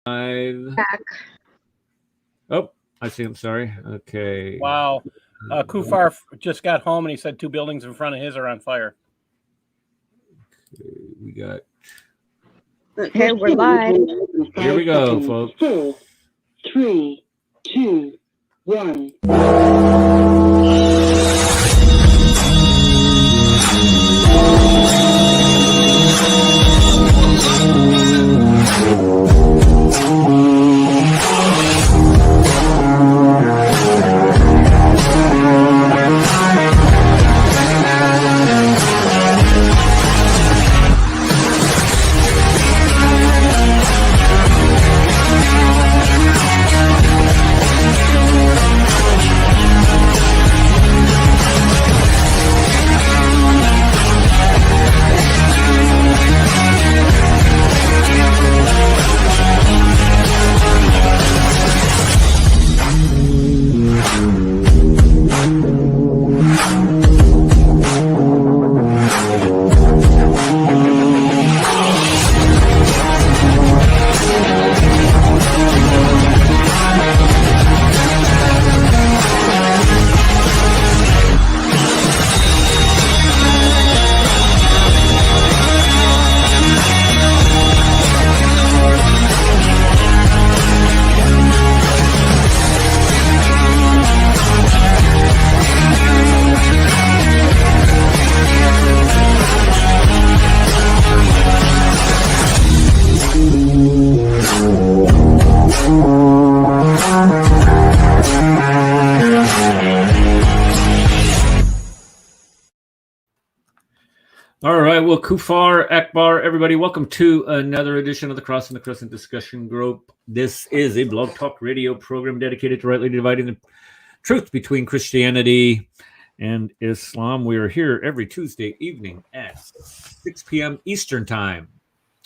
Back. Oh, I see. I'm sorry. Okay. Wow. Kufar just got home and he said 2 buildings in front of his are on fire. Okay, we got. Okay, we're live. Here we go, folks. 4, 3, 2, 1. All right. Well, Kufar, Akbar, everybody, welcome to another edition of the Crossing the Crescent discussion group. This is a blog talk radio program dedicated to rightly dividing the truth between Christianity and Islam. We are here every Tuesday evening at 6 p.m. Eastern Time.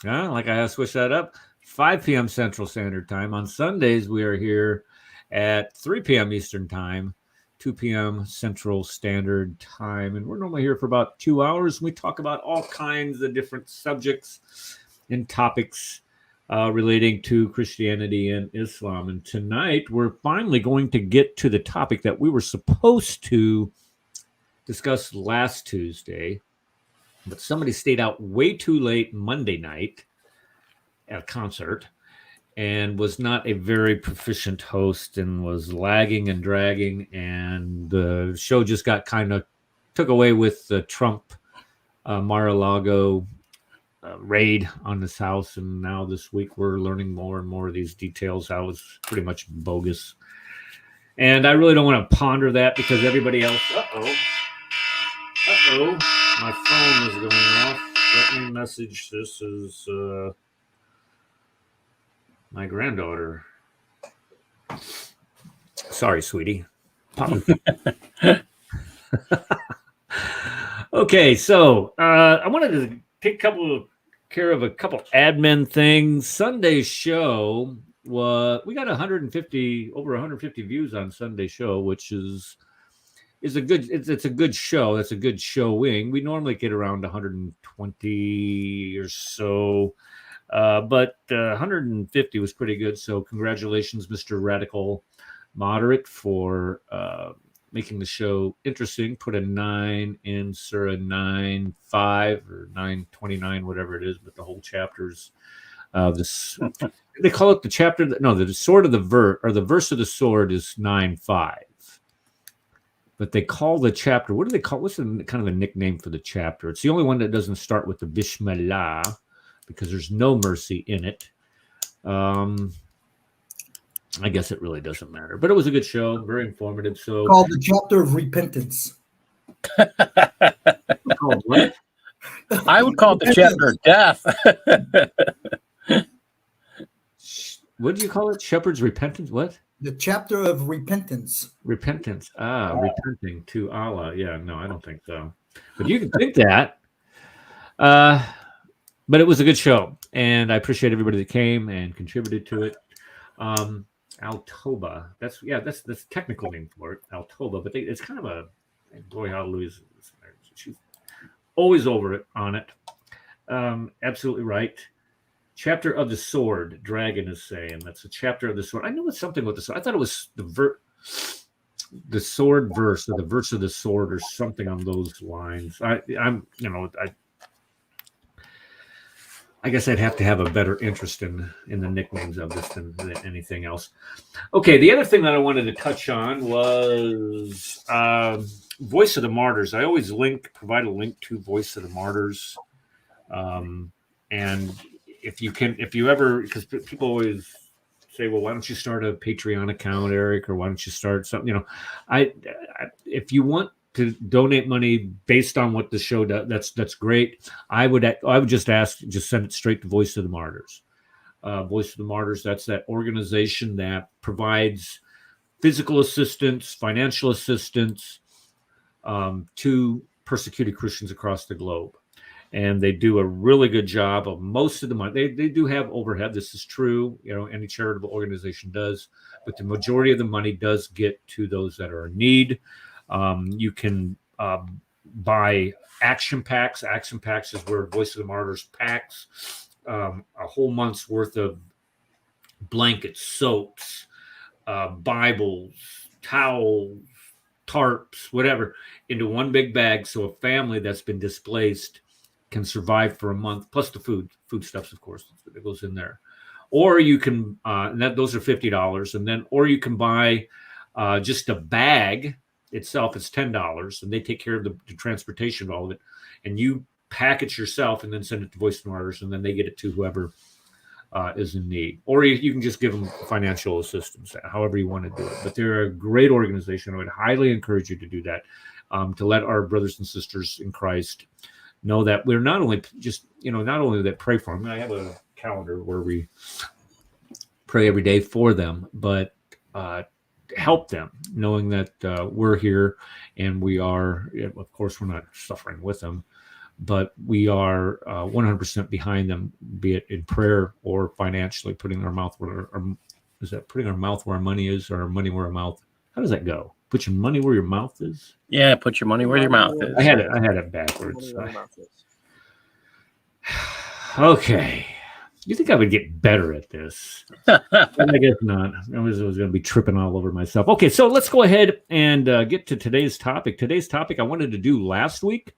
Like I have switched that up, 5 p.m. Central Standard Time. On Sundays, we are here at 3 p.m. Eastern Time. 2 p.m. Central Standard Time. And we're normally here for about 2 hours. We talk about all kinds of different subjects and topics relating to Christianity and Islam. And tonight, we're finally going to get to the topic that we were supposed to discuss last Tuesday, but somebody stayed out way too late Monday night at a concert and was not a very proficient host and was lagging and dragging, and the show just got kind of took away with the Trump Mar-a-Lago raid on his house. And now this week we're learning more and more of these details. I was pretty much bogus. And I really don't want to ponder that because everybody else... My phone is going off. Let me message. This is... my granddaughter. Sorry, sweetie. Okay, so I wanted to take care of a couple admin things. Sunday's show we got over 150 views on Sunday's show, which is a good. It's a good show. That's a good showing. We normally get around 120 or so. But 150 was pretty good. So congratulations, Mr. Radical Moderate, for making the show interesting. Put a 9 in Surah 9:5 or 9:29, whatever it is, but the whole chapter's this. They call it the chapter. The sword of the verse, or the verse of the sword, is 9:5. But they call the chapter. What do they call? What's kind of a nickname for the chapter? It's the only one that doesn't start with the Bismillah, because there's no mercy in it. I guess it really doesn't matter. But it was a good show, very informative. So called the chapter of repentance. Called what? I would call it the chapter of death. What do you call it? Shepherd's repentance? What? The chapter of repentance. Repentance. Repenting to Allah. Yeah, no, I don't think so. But you can think that. But it was a good show, and I appreciate everybody that came and contributed to it. Al-Toba, that's the technical name for it, Al-Toba, but it's kind of a, boy, hallelujah, she's always over it on it. Absolutely right. Chapter of the Sword, Dragon is saying. That's a chapter of the sword. I knew it's something with the sword. I thought it was the sword verse, or the verse of the sword, or something on those lines. I guess I'd have to have a better interest in the nicknames of this than anything else. Okay, the other thing that I wanted to touch on was Voice of the Martyrs. I always provide a link to Voice of the Martyrs, and if you ever, because people always say, well, why don't you start a Patreon account, Eric, or why don't you start something? If you want to donate money based on what the show does, that's great. I would just send it straight to Voice of the Martyrs. Voice of the Martyrs, that's that organization that provides physical assistance, financial assistance to persecuted Christians across the globe. And they do a really good job of most of the money. They do have overhead. This is true. Any charitable organization does, but the majority of the money does get to those that are in need. You can buy action packs. Action packs is where Voice of the Martyrs packs a whole month's worth of blankets, soaps, Bibles, towels, tarps, whatever, into one big bag. So a family that's been displaced can survive for a month, plus the foodstuffs, of course, that goes in there. Or you can, those are $50, or you can buy just a bag itself. It's $10, and they take care of the transportation of all of it, and you pack it yourself and then send it to Voice of the Martyrs, and then they get it to whoever is in need. Or you can just give them financial assistance, however you want to do it. But they're a great organization. I would highly encourage you to do that, to let our brothers and sisters in Christ know that we're not only that pray for them. I have a calendar where we pray every day for them, but help them, knowing that we're here and we are, of course, we're not suffering with them, but we are 100% behind them, be it in prayer or financially, putting our mouth where putting our mouth where our money is, or our money where our mouth? How does that go? Put your money where your mouth is? Yeah, put your money where your mouth is. I had it backwards. Okay. You think I would get better at this? I guess not. I was going to be tripping all over myself. Okay, so let's go ahead and get to today's topic. Today's topic I wanted to do last week.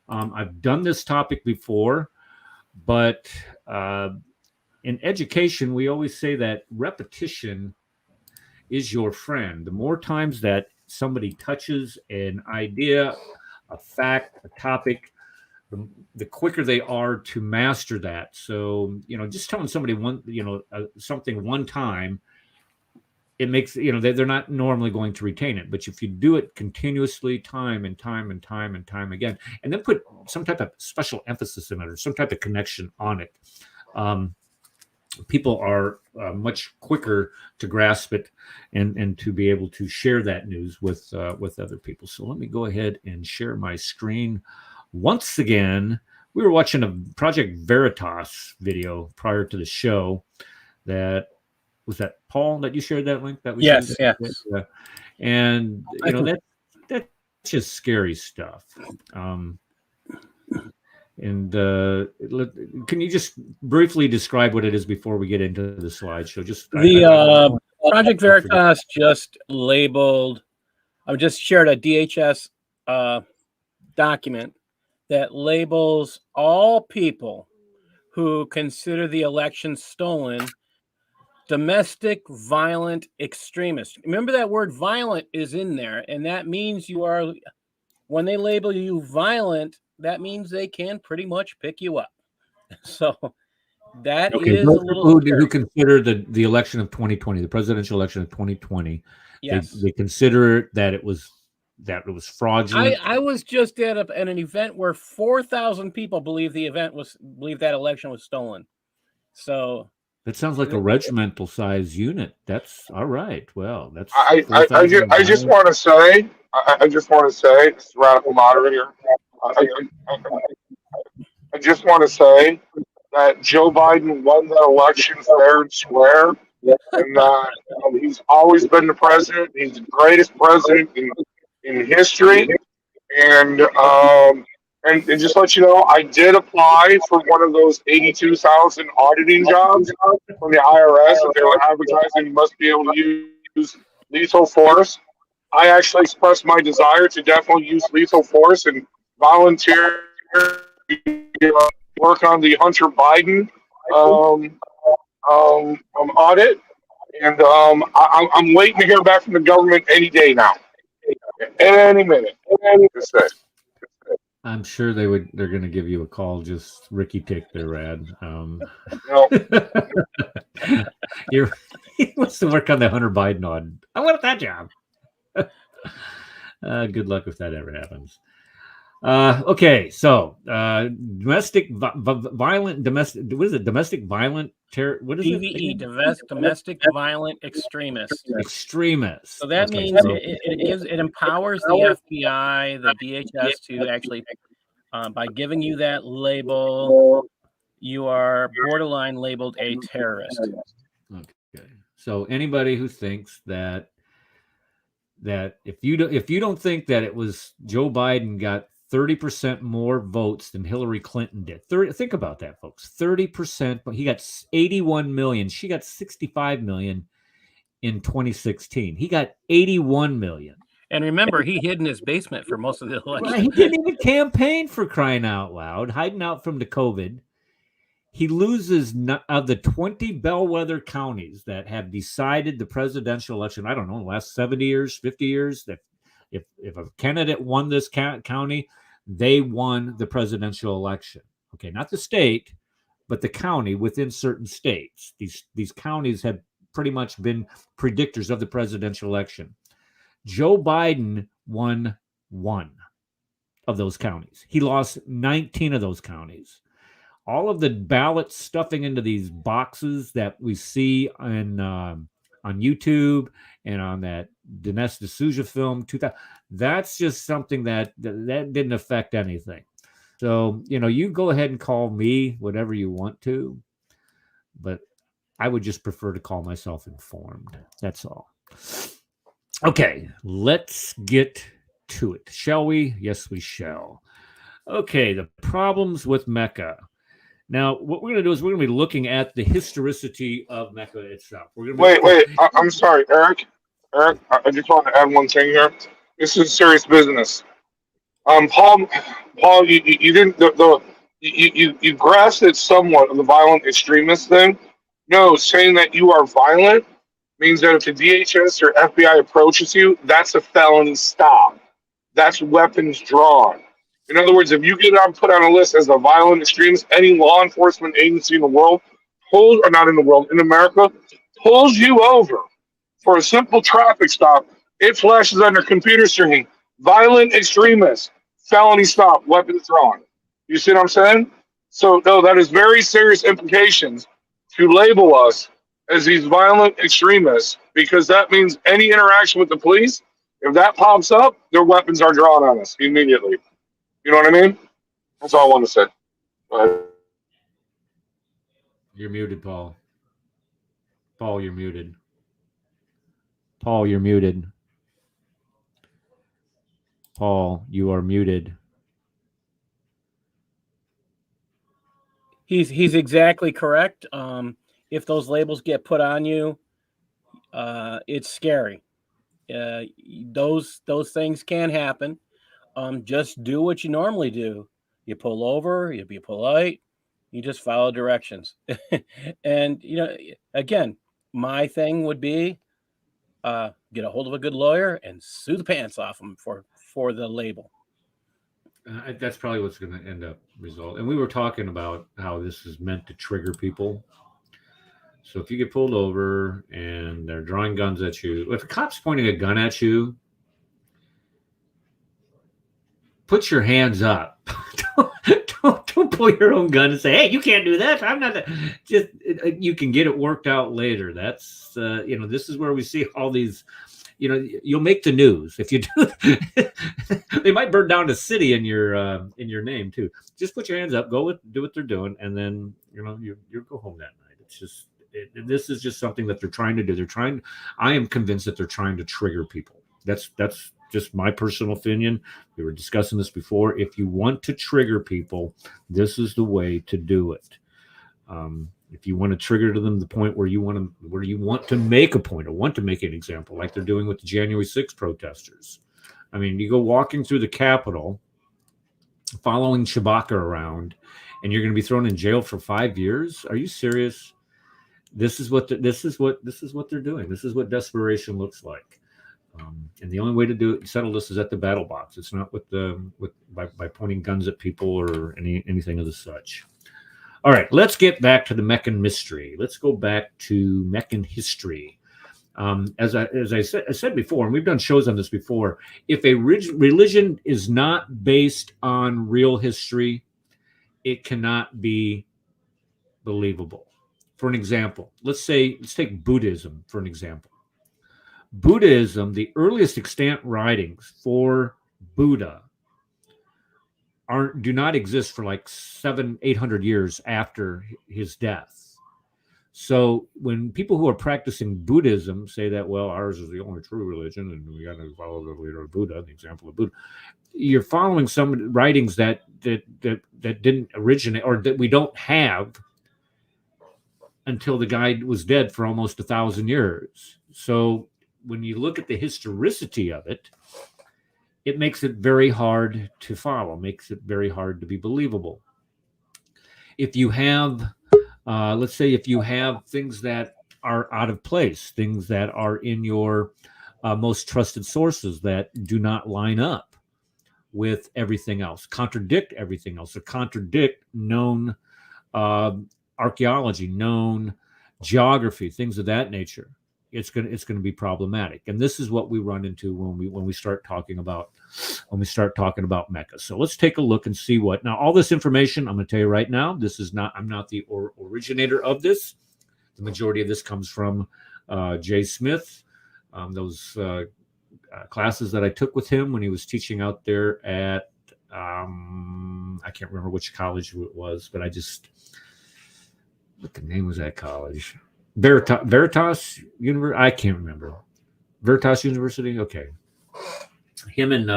I've done this topic before, but in education, we always say that repetition is your friend. The more times that somebody touches an idea, a fact, a topic, the quicker they are to master that. So, just telling somebody something one time, it makes, they're not normally going to retain it. But if you do it continuously, time and time and time and time again, and then put some type of special emphasis in it, or some type of connection on it, people are much quicker to grasp it and to be able to share that news with other people. So let me go ahead and share my screen once again. We were watching a Project Veritas video prior to the show. Was that Paul that you shared that link? That we yes. And that's just scary stuff. And can you just briefly describe what it is before we get into the slideshow? Project Veritas just labeled. I just shared a DHS document that labels all people who consider the election stolen domestic violent extremists. Remember, that word violent is in there, and that means when they label you violent, that means they can pretty much pick you up. So that is a little who consider the election of 2020, the presidential election of 2020. Yes, they consider that it was fraudulent. I was just at an event where 4,000 people believe that election was stolen. So that sounds like a regimental size unit. That's all right. Well, that's I just want to say, this is Radical Moderator. I just want to say that Joe Biden won that election fair and square, and he's always been the president. He's the greatest president in history, and And just let you know, I did apply for one of those 82,000 auditing jobs from the IRS that they were advertising. You must be able to use lethal force. I actually expressed my desire to definitely use lethal force and volunteer to work on the Hunter Biden audit. And I'm waiting to hear back from the government any day now, any minute. Just say. I'm sure they're going to give you a call. Just Ricky take their ad. No. He wants to work on the Hunter Biden audit. I want that job. Good luck if that ever happens. Okay, so domestic violent domestic. What is it? Domestic violent terror. What is DVE, it? domestic violent extremist. Extremist. So that Okay, means so- it empowers the FBI, the DHS to actually, by giving you that label, you are borderline labeled a terrorist. Okay. So anybody who thinks that if you don't think that it was Joe Biden got 30% more votes than Hillary Clinton did. Think about that, folks. 30%, but he got 81 million. She got 65 million in 2016. He got 81 million. And remember, he hid in his basement for most of the election. Right, he didn't even campaign, for crying out loud, hiding out from the COVID. He loses of the 20 bellwether counties that have decided the presidential election. I don't know, in the last 70 years, 50 years, that if a candidate won this county, they won the presidential election. Okay, not the state, but the county within certain states. These counties have pretty much been predictors of the presidential election. Joe Biden won 1 of those counties. He lost 19 of those counties. All of the ballot stuffing into these boxes that we see on YouTube and on that Dinesh D'Souza film, 2000, that's just something that didn't affect anything. So, you go ahead and call me whatever you want to, but I would just prefer to call myself informed. That's all. Okay, let's get to it, shall we? Yes, we shall. Okay, the problems with Mecca. Now, what we're going to do is we're going to be looking at the historicity of Mecca itself. We're going to Wait. I'm sorry, Eric. I just want to add one thing here. This is serious business. Paul, you didn't you grasped it somewhat of the violent extremist thing. No, saying that you are violent means that if the DHS or FBI approaches you, that's a felony stop. That's weapons drawn. In other words, if you get put on a list as a violent extremist, any law enforcement agency in the world in America, pulls you over for a simple traffic stop, it flashes on their computer screen, violent extremist, felony stop, weapons drawn. You see what I'm saying? So, no, that is very serious implications to label us as these violent extremists, because that means any interaction with the police, if that pops up, their weapons are drawn on us immediately. You know what I mean? That's all I want to say. You're muted, Paul. Paul, you're muted. Paul, you're muted. Paul, you are muted. He's exactly correct. If those labels get put on you, it's scary. Those things can happen. Just do what you normally do. You pull over, you be polite, you just follow directions. And, again, my thing would be get a hold of a good lawyer and sue the pants off them for the label. That's probably what's going to end up result. And we were talking about how this is meant to trigger people. So if you get pulled over and they're drawing guns at you, if a cop's pointing a gun at you, put your hands up. don't pull your own gun and say, "Hey, you can't do that. I'm not." Just you can get it worked out later. That's this is where we see all these. You'll make the news if you do. They might burn down a city in your name too. Just put your hands up, do what they're doing, and then you go home that night. It's just this is just something that they're trying to do. I am convinced that they're trying to trigger people. That's just my personal opinion. We were discussing this before. If you want to trigger people, this is the way to do it. If you want to trigger to them the point where you want to make a point or want to make an example, like they're doing with the January 6th protesters. I mean, you go walking through the Capitol, following Chewbacca around, and you're going to be thrown in jail for 5 years. Are you serious? This is what they're doing. This is what desperation looks like. And the only way to settle this is at the battle box. It's not by pointing guns at people or anything of the such. All right, let's get back to the Meccan mystery. Let's go back to Meccan history. As I said before, and we've done shows on this before, if a religion is not based on real history, it cannot be believable. For an example, let's take Buddhism for an example. Buddhism, the earliest extant writings for Buddha do not exist for like 700-800 years after his death. So when people who are practicing Buddhism say that, well, ours is the only true religion and we got to follow the leader of Buddha, the example of Buddha, you're following some writings that didn't originate or that we don't have until the guy was dead for almost 1,000 years. So when you look at the historicity of it, it makes it very hard to follow, makes it very hard to be believable. If you have, let's say, if you have things that are out of place, things that are in your most trusted sources that do not line up with everything else, contradict everything else, or contradict known archaeology, known geography, things of that nature, it's going to be problematic. And this is what we run into when we start talking about Mecca. So let's take a look and see what. Now, all this information I'm going to tell you right now, I'm not the originator of this. The majority of this comes from Jay Smith, those classes that I took with him when he was teaching out there at I can't remember which college it was, but what the name was that college? Veritas University? I can't remember. Veritas University? Okay. Him and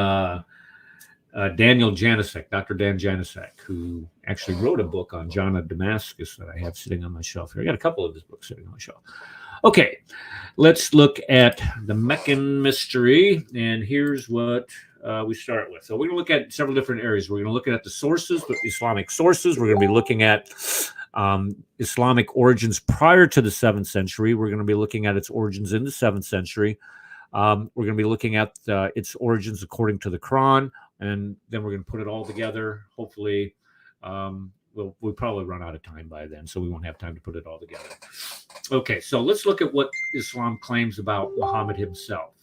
Daniel Janicek, Dr. Dan Janicek, who actually wrote a book on John of Damascus that I have sitting on my shelf here. I got a couple of his books sitting on my shelf. Okay, let's look at the Meccan mystery, and here's what we start with. So we're going to look at several different areas. We're going to look at the sources, the Islamic sources. We're going to be looking at Islamic origins prior to the 7th century. We're going to be looking at its origins in the 7th century. We're going to be looking at its origins according to the Quran, and then we're going to put it all together. Hopefully, we'll probably run out of time by then, so we won't have time to put it all together. Okay, so let's look at what Islam claims about Muhammad himself.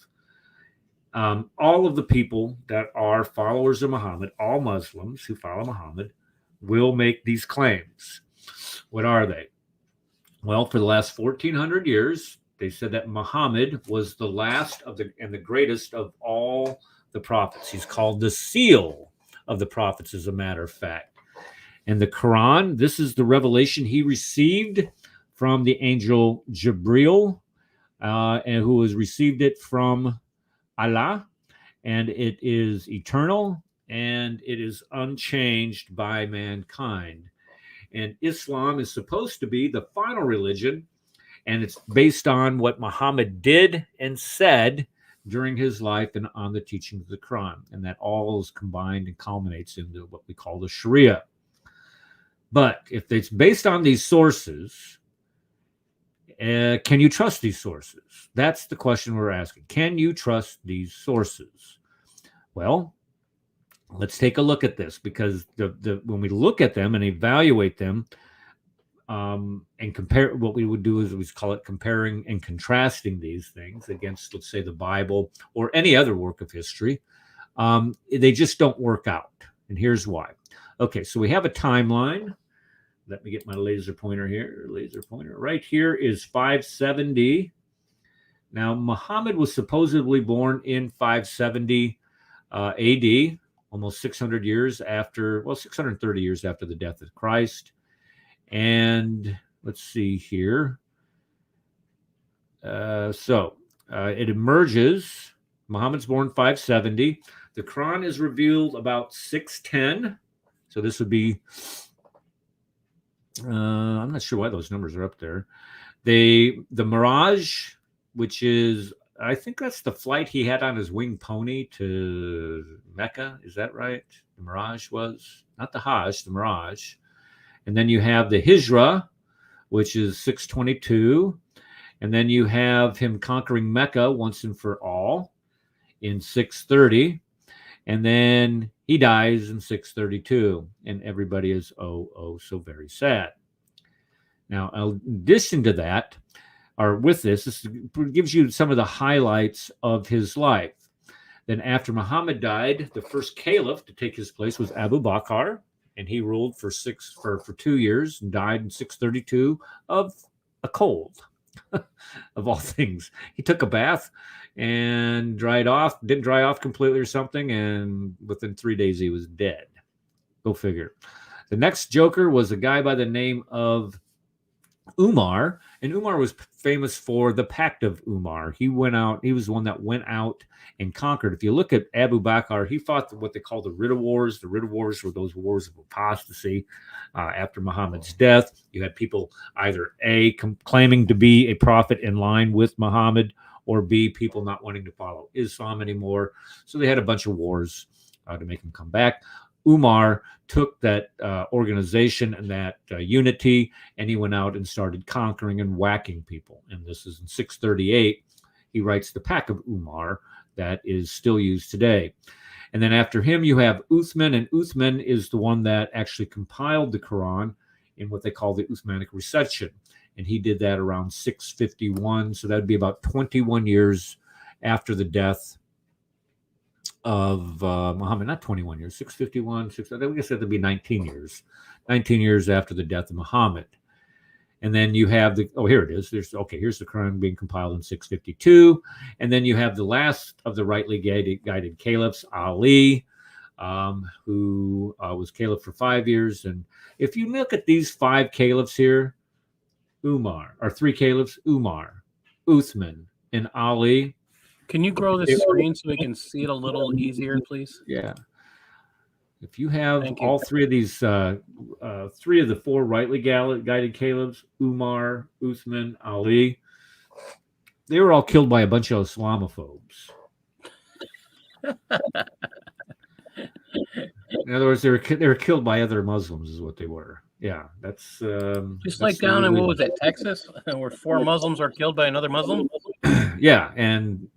All of the people that are followers of Muhammad, all Muslims who follow Muhammad, will make these claims. What are they? Well, for the last 1,400 years, they said that Muhammad was the last and the greatest of all the prophets. He's called the seal of the prophets, as a matter of fact. And the Quran, this is the revelation he received from the angel Jibril, and who has received it from Allah. And it is eternal, and it is unchanged by mankind. And Islam is supposed to be the final religion, and it's based on what Muhammad did and said during his life and on the teachings of the Quran. And that all is combined and culminates into what we call the Sharia. But if it's based on these sources, can you trust these sources? That's the question we're asking. Can you trust these sources? Well, let's take a look at this, because when we look at them and evaluate them and compare, what we would do is we call it comparing and contrasting these things against, let's say, the Bible or any other work of history. They just don't work out. And here's why. Okay, so we have a timeline. Let me get my laser pointer here. Laser pointer. Right here is 570. Now, Muhammad was supposedly born in 570 AD, almost 600 years after, 630 years after the death of Christ. And let's see here. It emerges Muhammad's born 570. The Quran is revealed about 610. So this would be, I'm not sure why those numbers are up there. The Miraj, which is, I think that's the flight he had on his winged pony to Mecca. Is that right? The Miraj was not the Hajj, the Miraj. And then you have the Hijra, which is 622. And then you have him conquering Mecca once and for all in 630. And then he dies in 632. And everybody is, oh, so very sad. Now, in addition to that, or with this gives you some of the highlights of his life. Then after Muhammad died, the first caliph to take his place was Abu Bakr, and he ruled for 2 years and died in 632 of a cold, of all things. He took a bath and didn't dry off completely or something, and within 3 days he was dead. Go figure. The next joker was a guy by the name of Umar, and Umar was famous for the Pact of Umar. He was the one that went out and conquered. If you look at Abu Bakr, he fought what they call the Ridda Wars. The Ridda Wars were those wars of apostasy after Muhammad's death. You had people either A, claiming to be a prophet in line with Muhammad, or B, people not wanting to follow Islam anymore. So they had a bunch of wars to make him come back. Umar took that organization and that unity, and he went out and started conquering and whacking people. And this is in 638. He writes the Pact of Umar that is still used today. And then after him, you have Uthman, and Uthman is the one that actually compiled the Quran in what they call the Uthmanic recension. And he did that around 651. So that would be about 21 years after the death of Muhammad. Not 21 years, 651, I guess that would be 19 years. 19 years after the death of Muhammad. And then you have here it is. Here's the Quran being compiled in 652. And then you have the last of the rightly guided caliphs, Ali, who was caliph for 5 years. And if you look at these 5 caliphs here, three caliphs, Umar, Uthman, and Ali. Can you grow the screen so we can see it a little easier, please? Yeah. If you have all three of these, 3 of the 4 rightly guided caliphs, Umar, Uthman, Ali, they were all killed by a bunch of Islamophobes. In other words, they were killed by other Muslims, is what they were. Yeah, that's just like down in, what was that, Texas, where 4 Muslims are killed by another Muslim? Yeah, and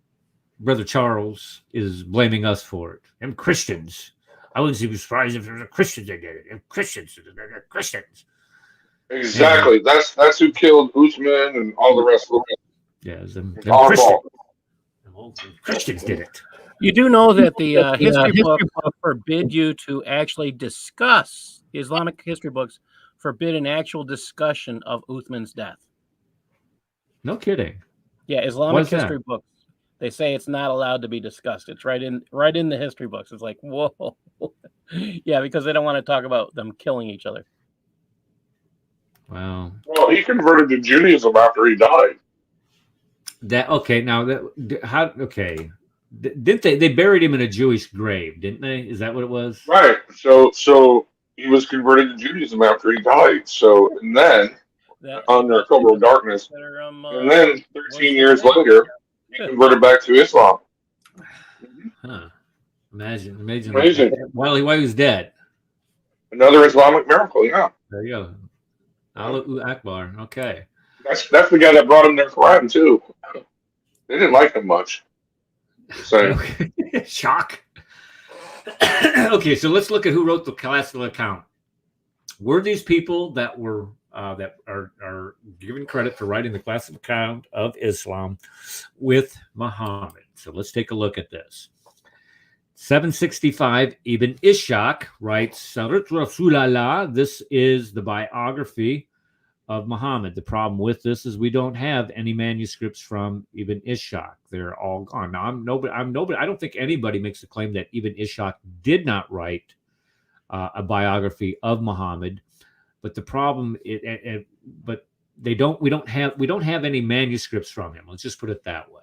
Brother Charles is blaming us for it. And Christians. I wouldn't be surprised if there were Christians that did it. If Christians. Exactly. Yeah. That's who killed Usman and all the rest of them. Yes, and Christians did it. You do know that the history book forbid you to actually discuss, the Islamic history books forbid an actual discussion of Uthman's death. No kidding. Yeah, Islamic history books. They say it's not allowed to be discussed. It's right in the history books. It's like, whoa. Yeah, because they don't want to talk about them killing each other. Wow. Well, he converted to Judaism after he died. Didn't they buried him in a Jewish grave, didn't they? Is that what it was? Right. So he was converted to Judaism after he died. So, and then under a cover of darkness, and then 13 years later, he converted back to Islam. Huh. Amazing. While he was dead. Another Islamic miracle, yeah. There you go. Allahu Akbar. Okay. That's the guy that brought him their Quran too. They didn't like him much. Shock. Okay, so let's look at who wrote the classical account. Were these people that were that are given credit for writing the classical account of Islam with Muhammad? So let's take a look at this. 765, Ibn Ishaq writes, Sarat Rasulallah. This is the biography of Muhammad. The problem with this is we don't have any manuscripts from Ibn Ishaq. They're all gone. Now, I'm nobody. I don't think anybody makes a claim that Ibn Ishaq did not write a biography of Muhammad. But the problem, we don't have any manuscripts from him. Let's just put it that way.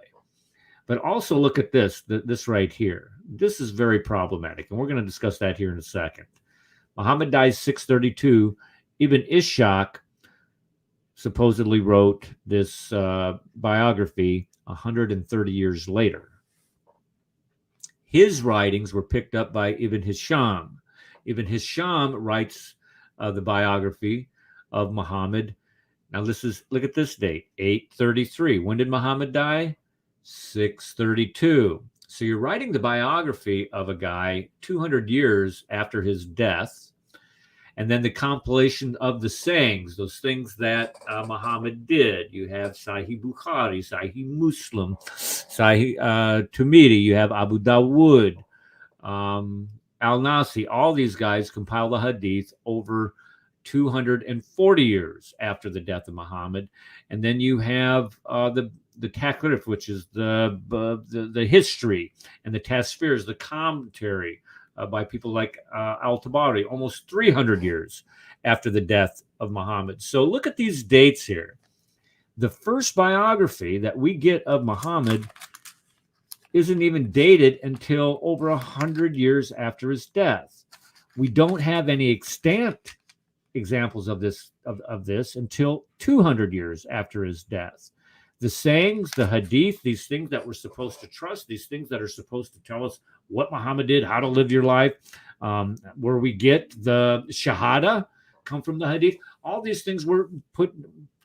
But also look at this right here. This is very problematic, and we're going to discuss that here in a second. Muhammad dies 632. Ibn Ishaq supposedly wrote this biography 130 years later. His writings were picked up by Ibn Hisham. Ibn Hisham writes the biography of Muhammad. Now look at this date, 833. When did Muhammad die? 632. So you're writing the biography of a guy 200 years after his death, and then the compilation of the sayings, those things that Muhammad did. You have Sahih Bukhari, Sahih Muslim, Sahih Tirmidhi. You have Abu Dawood, Al-Nasi. All these guys compile the hadith over 240 years after the death of Muhammad. And then you have the Takrif, which is the history, and the Tasfirs, the commentary by people like Al-Tabari, almost 300 years after the death of Muhammad. So look at these dates here. The first biography that we get of Muhammad isn't even dated until over 100 years after his death. We don't have any extant examples of this until 200 years after his death. The sayings, the hadith, these things that we're supposed to trust, these things that are supposed to tell us what Muhammad did, how to live your life, where we get the shahada, come from the hadith. All these things were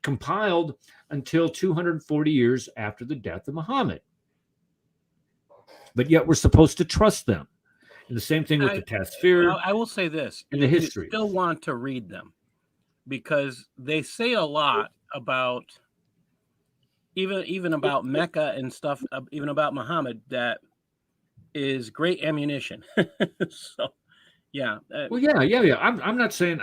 compiled until 240 years after the death of Muhammad. But yet we're supposed to trust them. And the same thing with the Tasfir. I will say this. And the history. You still want to read them because they say a lot about even about Mecca and stuff, even about Muhammad, that is great ammunition. So, yeah. Well, yeah. I'm not saying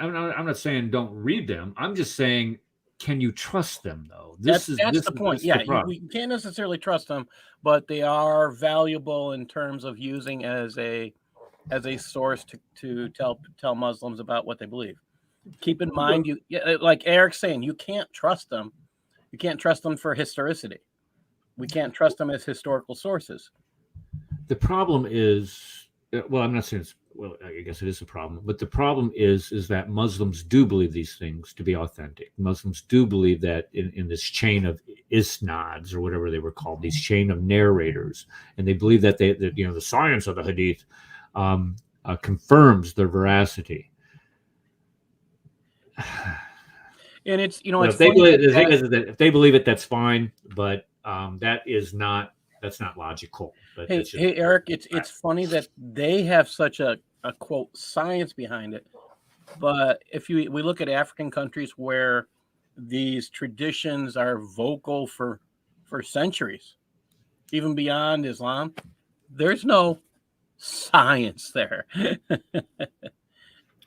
don't read them. I'm just saying, can you trust them though? That's the point. Yeah, you can't necessarily trust them, but they are valuable in terms of using as a source to tell Muslims about what they believe. Keep in mind, like Eric's saying, you can't trust them. You can't trust them for historicity. We can't trust them as historical sources. The problem is, well, I'm not saying it's, well, I guess it is a problem, but the problem is that Muslims do believe these things to be authentic. Muslims do believe that in this chain of isnads, or whatever they were called, these chain of narrators, and they believe that the science of the hadith confirms their veracity. And it's if they believe, the thing is that if they believe it, that's fine, but that's not logical. But hey, Eric, it's funny that they have such a quote science behind it, but if we look at African countries where these traditions are vocal for centuries, even beyond Islam, there's no science there.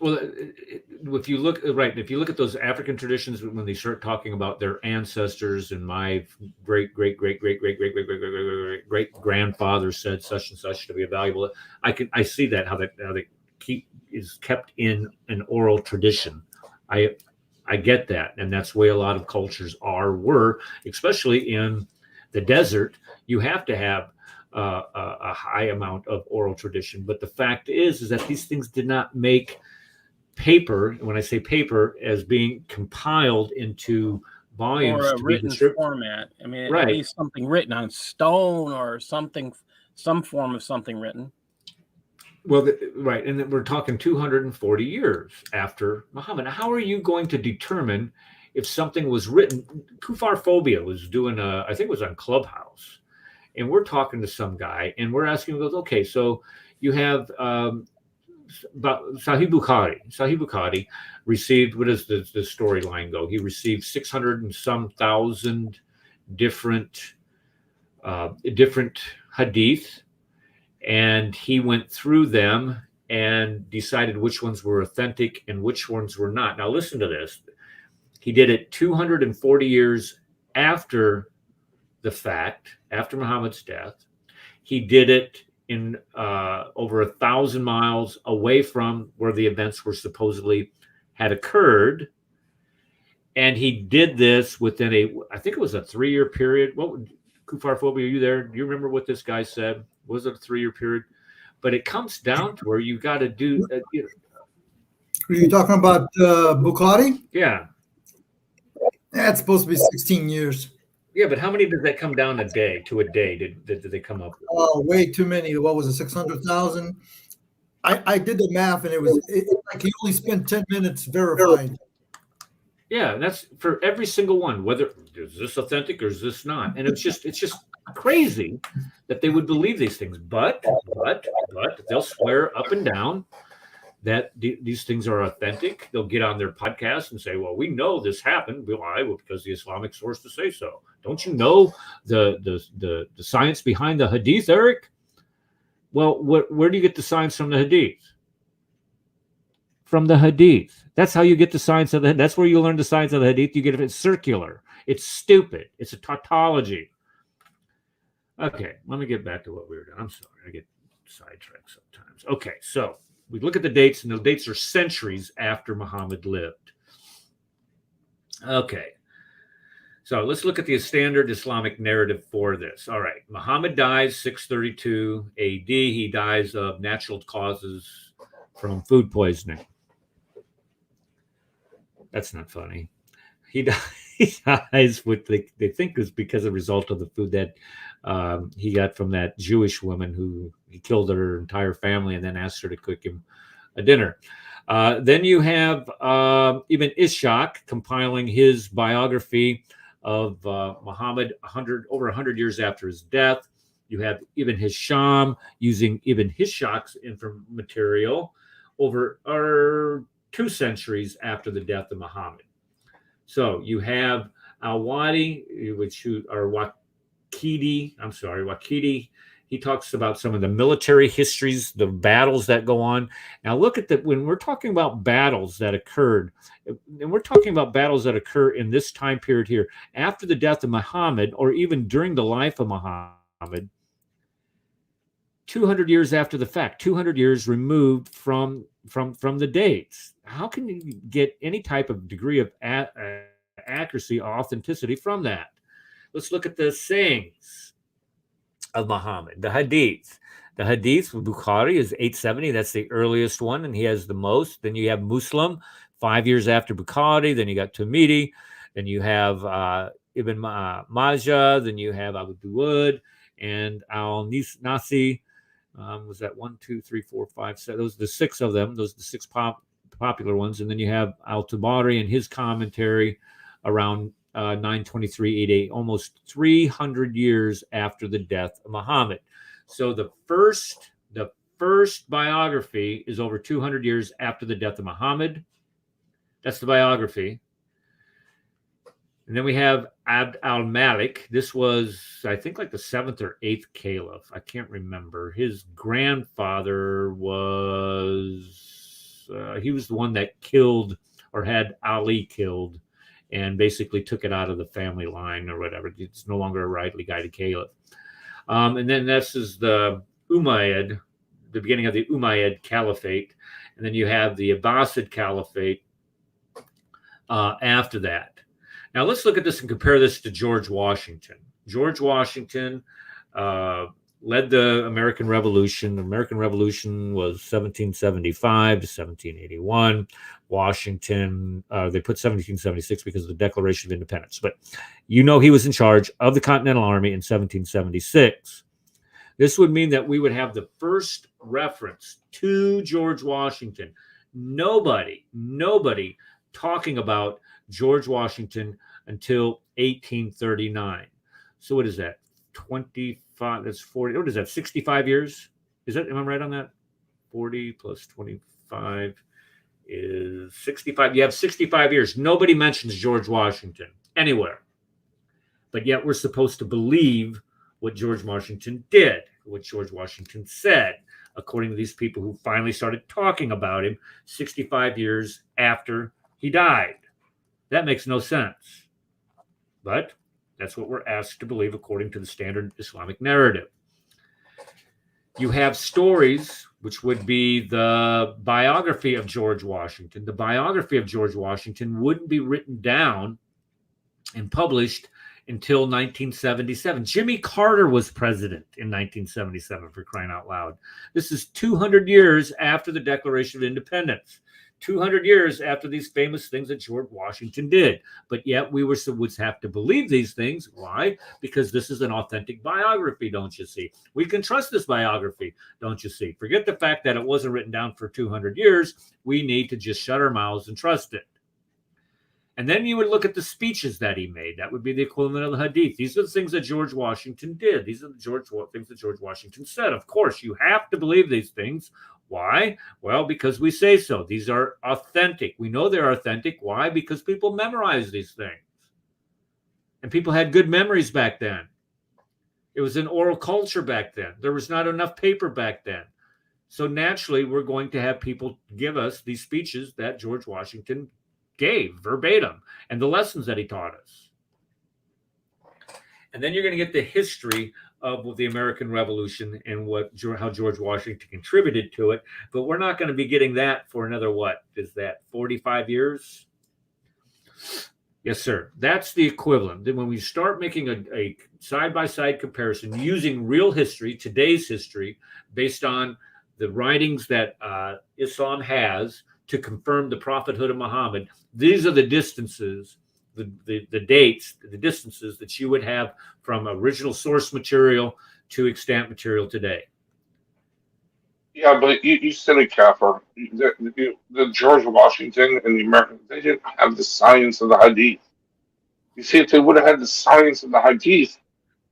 Well, if you look at those African traditions, when they start talking about their ancestors, and my great grandfather said such and such to be valuable, I see that how they is kept in an oral tradition. I get that, and that's the way a lot of cultures were, especially in the desert. You have to have a high amount of oral tradition, but the fact is that these things did not make paper. When I say paper, as being compiled into volumes or a written format. I mean, right. At least something written on stone or something, some form of something written. Well, right, and then we're talking 240 years after Muhammad. How are you going to determine if something was written? Kufar Phobia was doing I think it was on Clubhouse, and we're talking to some guy, and we're asking him, goes, okay, so you have Sahih Bukhari received, what does the storyline go? He received 600 and some thousand different hadith, and he went through them and decided which ones were authentic and which ones were not. Now listen to this. He did it 240 years after the fact, after Muhammad's death. He did it in over 1,000 miles away from where the events were supposedly had occurred, and he did this within I think it was a 3-year period. Kufarphobia, are you there? Do you remember what this guy said? Was it a 3-year period? But it comes down to where you got to do. Are you talking about Bukhari? Yeah. That's supposed to be 16 years. Yeah, but how many did that come down a day? Did they come up with? Oh, way too many. What was it, 600,000? I did the math, and it was like he only spent 10 minutes verifying. Yeah, that's for every single one. Whether is this authentic or is this not? And it's just crazy that they would believe these things. But they'll swear up and down that these things are authentic. They'll get on their podcast and say, "Well, we know this happened. Why? Well, because the Islamic sources say so." Don't you know the science behind the Hadith, Eric? Well, where do you get the science from the Hadith? From the Hadith. That's how you get the science of the. That's where you learn the science of the Hadith. You get it. It's circular. It's stupid. It's a tautology. Okay, let me get back to what we were doing. I'm sorry, I get sidetracked sometimes. Okay, so we look at the dates, and the dates are centuries after Muhammad lived. Okay, so let's look at the standard Islamic narrative for this. All right, Muhammad dies 632 AD. He dies of natural causes from food poisoning. That's not funny. He dies with they think is because of the result of the food that he got from that Jewish woman who he killed her entire family and then asked her to cook him a dinner. Then you have Ibn Ishaq compiling his biography of Muhammad over 100 years after his death. You have Ibn Hisham using Ibn Hishaq's material over 2 centuries after the death of Muhammad. So you have Al-Wadi, which are Waqidi. He talks about some of the military histories, the battles that go on. Now look at when we're talking about battles that occurred, and we're talking about battles that occur in this time period here, after the death of Muhammad, or even during the life of Muhammad, 200 years after the fact, 200 years removed from the dates. How can you get any type of degree of accuracy or authenticity from that? Let's look at the sayings of Muhammad, the hadith. The hadith with Bukhari is 870. That's the earliest one, and he has the most. Then you have Muslim, 5 years after Bukhari. Then you got Tirmidhi. Then you have Ibn Majah. Then you have Abu Dawud and Al-Nasi. Was that 1, 2, 3, 4, 5, 7? Those are the 6 of them. Those are the 6 popular ones. And then you have Al-Tabari and his commentary around 923 AD, almost 300 years after the death of Muhammad. So the first biography is over 200 years after the death of Muhammad. That's the biography. And then we have Abd al-Malik. This was, I think, like the 7th or 8th caliph. I can't remember. His grandfather was, he was the one that killed or had Ali killed and basically took it out of the family line or whatever. It's no longer a rightly guided caliph. And then this is the Umayyad, the beginning of the Umayyad Caliphate. And then you have the Abbasid Caliphate after that. Now, let's look at this and compare this to George Washington. George Washington led the American Revolution. The American Revolution was 1775 to 1781. Washington, they put 1776 because of the Declaration of Independence. But he was in charge of the Continental Army in 1776. This would mean that we would have the first reference to George Washington. Nobody talking about George Washington until 1839. So what is that? 25, that's 40. What is that? 65 years? Am I right on that? 40 plus 25 is 65. You have 65 years. Nobody mentions George Washington anywhere. But yet we're supposed to believe what George Washington did, what George Washington said, according to these people who finally started talking about him 65 years after he died. That makes no sense. But that's what we're asked to believe according to the standard Islamic narrative. You have stories, which would be the biography of George Washington. The biography of George Washington wouldn't be written down and published until 1977. Jimmy Carter was president in 1977, for crying out loud. This is 200 years after the Declaration of Independence. 200 years after these famous things that George Washington did. But yet we would have to believe these things. Why? Because this is an authentic biography, don't you see? We can trust this biography, don't you see? Forget the fact that it wasn't written down for 200 years. We need to just shut our mouths and trust it. And then you would look at the speeches that he made. That would be the equivalent of the Hadith. These are the things that George Washington did. These are the things that George Washington said. Of course, you have to believe these things. Why? Well, because we say so. These are authentic. We know they're authentic. Why? Because people memorize these things. And people had good memories back then. It was an oral culture back then. There was not enough paper back then. So naturally, we're going to have people give us these speeches that George Washington gave verbatim and the lessons that he taught us. And then you're going to get the history of the American Revolution and how George Washington contributed to it. But we're not going to be getting that for another, what is that, 45 years? Yes, sir. That's the equivalent. Then when we start making a side-by-side comparison using real history, today's history, based on the writings that Islam has to confirm the prophethood of Muhammad, these are the distances, the dates, the distances that you would have from original source material to extant material today. Yeah, but you said it, Kafir. The George Washington and the Americans, they didn't have the science of the Hadith. You see, if they would have had the science of the Hadith,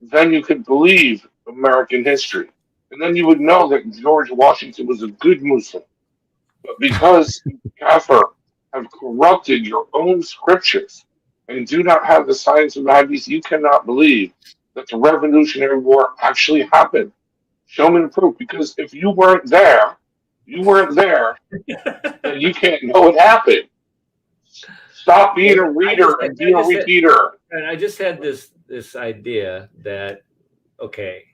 then you could believe American history. And then you would know that George Washington was a good Muslim. But because Kafir have corrupted your own scriptures and do not have the science of the Hadith, you cannot believe that the Revolutionary War actually happened. Show me the proof. Because if you weren't there, then you can't know it happened. Stop being a reader and being a repeater. And I just had this idea that, okay,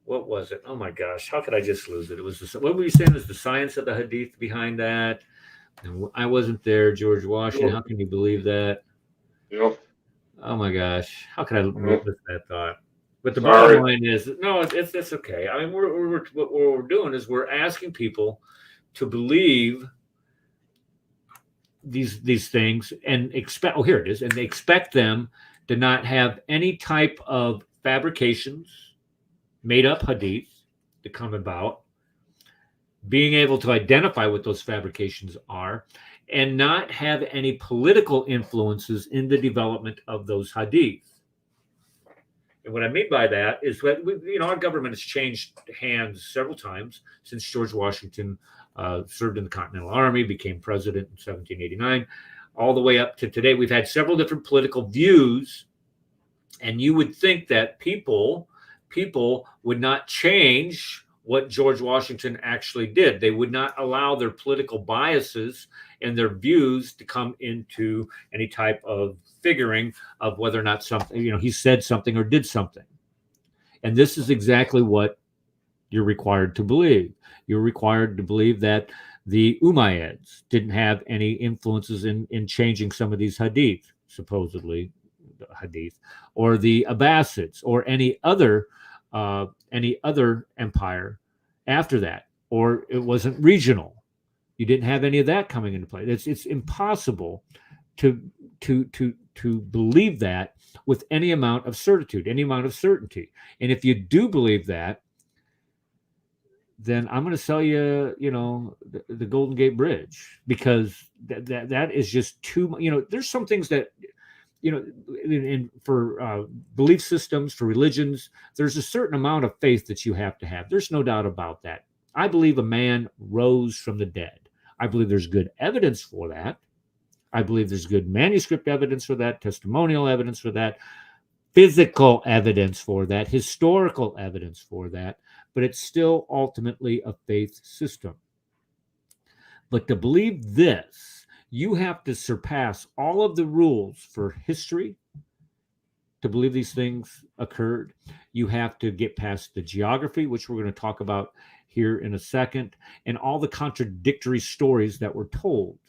what was it? Oh my gosh, how could I just lose it? It was what were you saying is the science of the Hadith behind that? And I wasn't there, George Washington. How can you believe that? Yep. Oh my gosh, how could I miss that thought? But the bottom line is, no, it's okay. I mean, what we're doing is we're asking people to believe these things and expect. Oh, here it is, and they expect them to not have any type of fabrications, made up hadith to come about, being able to identify what those fabrications are, and not have any political influences in the development of those hadith. And what I mean by that is that our government has changed hands several times since George Washington served in the Continental Army, became president in 1789, all the way up to today. We've had several different political views, and you would think that people would not change what George Washington actually did. They would not allow their political biases and their views to come into any type of figuring of whether or not something, he said something or did something. And this is exactly what you're required to believe. You're required to believe that the Umayyads didn't have any influences in changing some of these hadith, supposedly hadith, or the Abbasids, or any other empire after that, or it wasn't regional. You didn't have any of that coming into play. It's impossible to believe that with any amount of certitude, any amount of certainty. And if you do believe that, then I'm going to sell you, the Golden Gate Bridge, because that is just too much. There's some things that, for belief systems, for religions, there's a certain amount of faith that you have to have. There's no doubt about that. I believe a man rose from the dead. I believe there's good evidence for that. I believe there's good manuscript evidence for that, testimonial evidence for that, physical evidence for that, historical evidence for that, but it's still ultimately a faith system. But to believe this, you have to surpass all of the rules for history to believe these things occurred. You have to get past the geography, which we're going to talk about here in a second, and all the contradictory stories that were told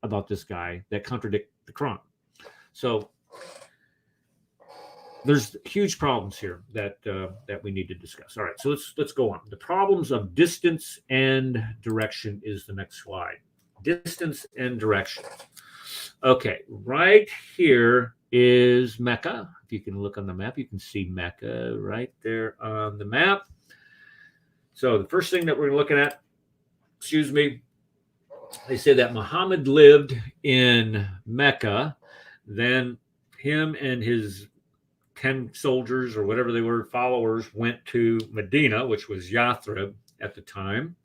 about this guy that contradict the Quran. So there's huge problems here that we need to discuss. All right, so let's go on. The problems of distance and direction is the next slide. Distance and direction. Okay, right here is Mecca. If you can look on the map, you can see Mecca right there on the map. So the first thing that we're looking at, they say that Muhammad lived in Mecca, then him and his 10 soldiers or whatever they were, followers, went to Medina, which was Yathrib at the time.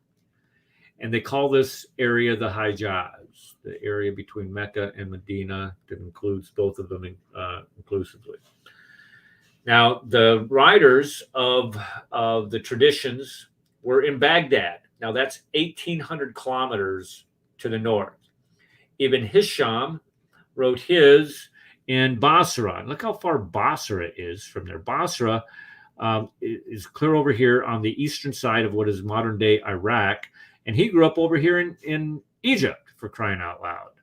And they call this area the Hijaz, the area between Mecca and Medina that includes both of them inclusively. Now, the writers of the traditions were in Baghdad. Now, that's 1,800 kilometers to the north. Ibn Hisham wrote his in Basra. And look how far Basra is from there. Basra is clear over here on the eastern side of what is modern-day Iraq. And he grew up over here in Egypt, for crying out loud.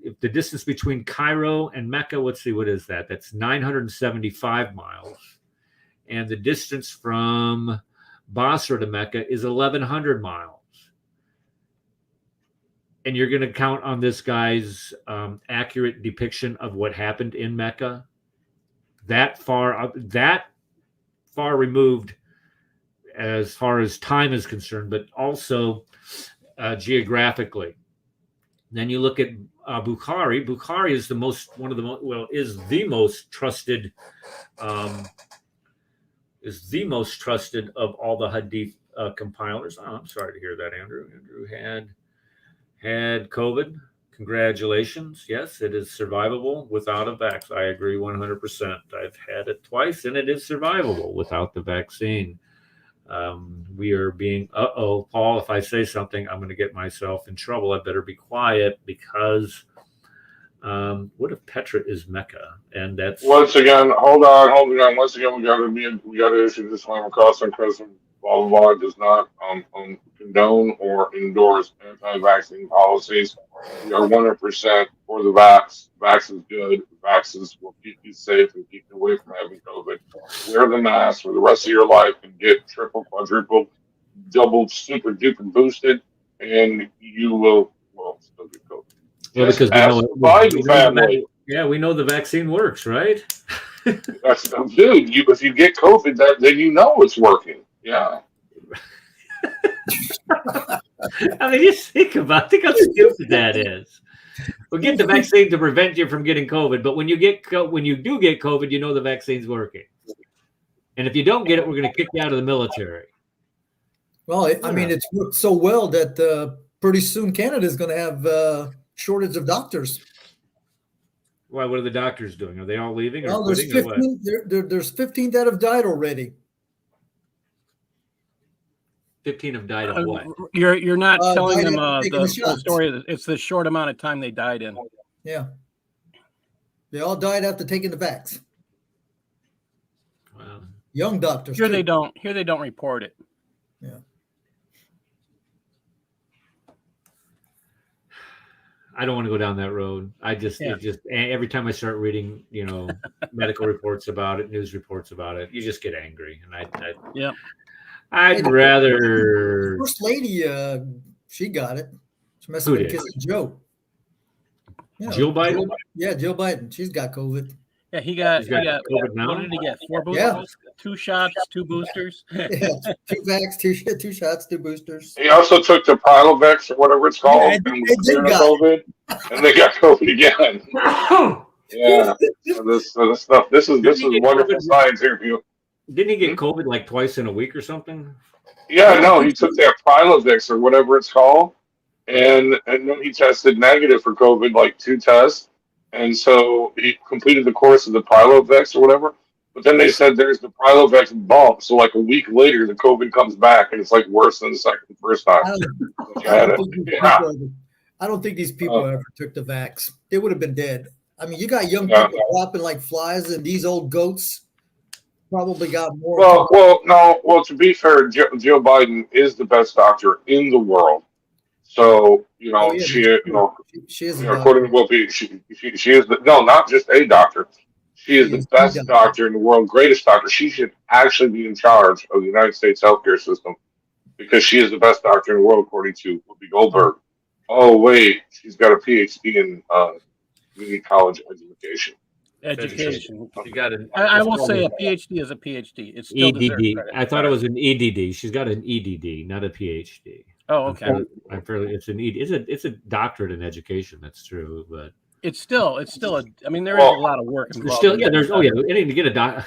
If the distance between Cairo and Mecca, let's see, what is that? That's 975 miles. And the distance from Basra to Mecca is 1,100 miles. And you're going to count on this guy's accurate depiction of what happened in Mecca? That far removed as far as time is concerned, but also geographically. Then you look at Bukhari. Bukhari is the most trusted of all the hadith compilers. Oh, I'm sorry to hear that, Andrew. Andrew had COVID. Congratulations. Yes, it is survivable without a vaccine. I agree 100%. I've had it twice, and it is survivable without the vaccine. We are being, Paul, if I say something, I'm going to get myself in trouble. I better be quiet because what if Petra is Mecca? And that's once again, hold on. Once again, we got to issue disclaimer. Crescent, blah blah blah, does not condone or endorse anti-vaccine policies. We are 100% for the vax. Vax is good. Vaxes will keep you safe and keep you away from having COVID. Wear the mask for the rest of your life and get triple, quadruple, double, super duper boosted, and you will still get COVID. well, because we know the vaccine works, right? Dude, if you get COVID, then you know it's working. Yeah. I mean, just think how stupid that is. We'll get the vaccine to prevent you from getting COVID, but when you do get COVID, you know the vaccine's working. And if you don't get it, we're going to kick you out of the military. Well, I mean, it's worked so well that pretty soon Canada is going to have shortage of doctors. Why? What are the doctors doing? Are they all leaving? Well, there's 15. There's 15 that have died already. 15 have died of what? You're not telling them the story. It's the short amount of time they died in. Yeah, they all died after taking the vax. Wow. Young doctors. Here they don't report it. Yeah. I don't want to go down that road. Every time I start reading, medical reports about it, news reports about it, you just get angry. And I'd rather. First lady, she got it. She must have been kissing Joe. Jill Biden? Yeah, Jill Biden. She's got COVID. Yeah, he got COVID now. What did he get? 4 boosters? Yeah. 2 shots, 2 boosters? Yeah, 2 vax, 2 shots, 2 boosters. He also took the Prilobix or whatever it's called, and COVID, and they got COVID again. Yeah, this stuff. This is wonderful science here for you. Didn't he get COVID like twice in a week or something? Yeah, no, he took that Prilobix or whatever it's called, and then he tested negative for COVID, like 2 tests, and so he completed the course of the Prilobix or whatever. But then they said there's the Prilobix bump, so like a week later the COVID comes back and it's like worse than the first time. I don't think these people ever took the vax. They would have been dead. I mean, you got young people flopping like flies, and these old goats probably got more. Well, to be fair, Joe Biden is the best doctor in the world. So she is. According to Will, she is not just a doctor. She is the best doctor in the world, greatest doctor. She should actually be in charge of the United States healthcare system because she is the best doctor in the world, according to Whoopi Goldberg. Oh, wait, she's got a PhD in community college education. Education. You got an. I will say a PhD is a PhD. It's still deserves EDD. credit. I thought it was an EDD. She's got an EDD, not a PhD. Oh, okay. I'm fairly. It's an ED. It's a doctorate in education. That's true, but it's still a. I mean, there is a lot of work involved. Still, yeah. There's anything to get a doc.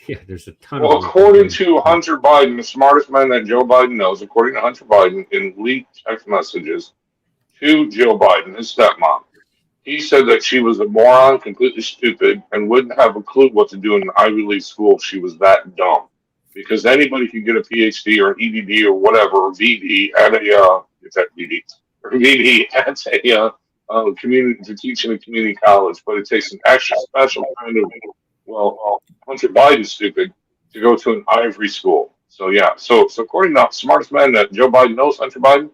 Yeah, there's a ton. Well, according to Hunter Biden, the smartest man that Joe Biden knows, according to Hunter Biden, in leaked text messages to Joe Biden, his stepmom, he said that she was a moron, completely stupid, and wouldn't have a clue what to do in an Ivy League school if she was that dumb. Because anybody can get a PhD or an EDD or whatever, or VD at a it's at VD or VD at a community to teach in a community college, but it takes an extra special kind of Hunter Biden stupid to go to an Ivy school. So yeah, so according to the smartest man that Joe Biden knows, Hunter Biden,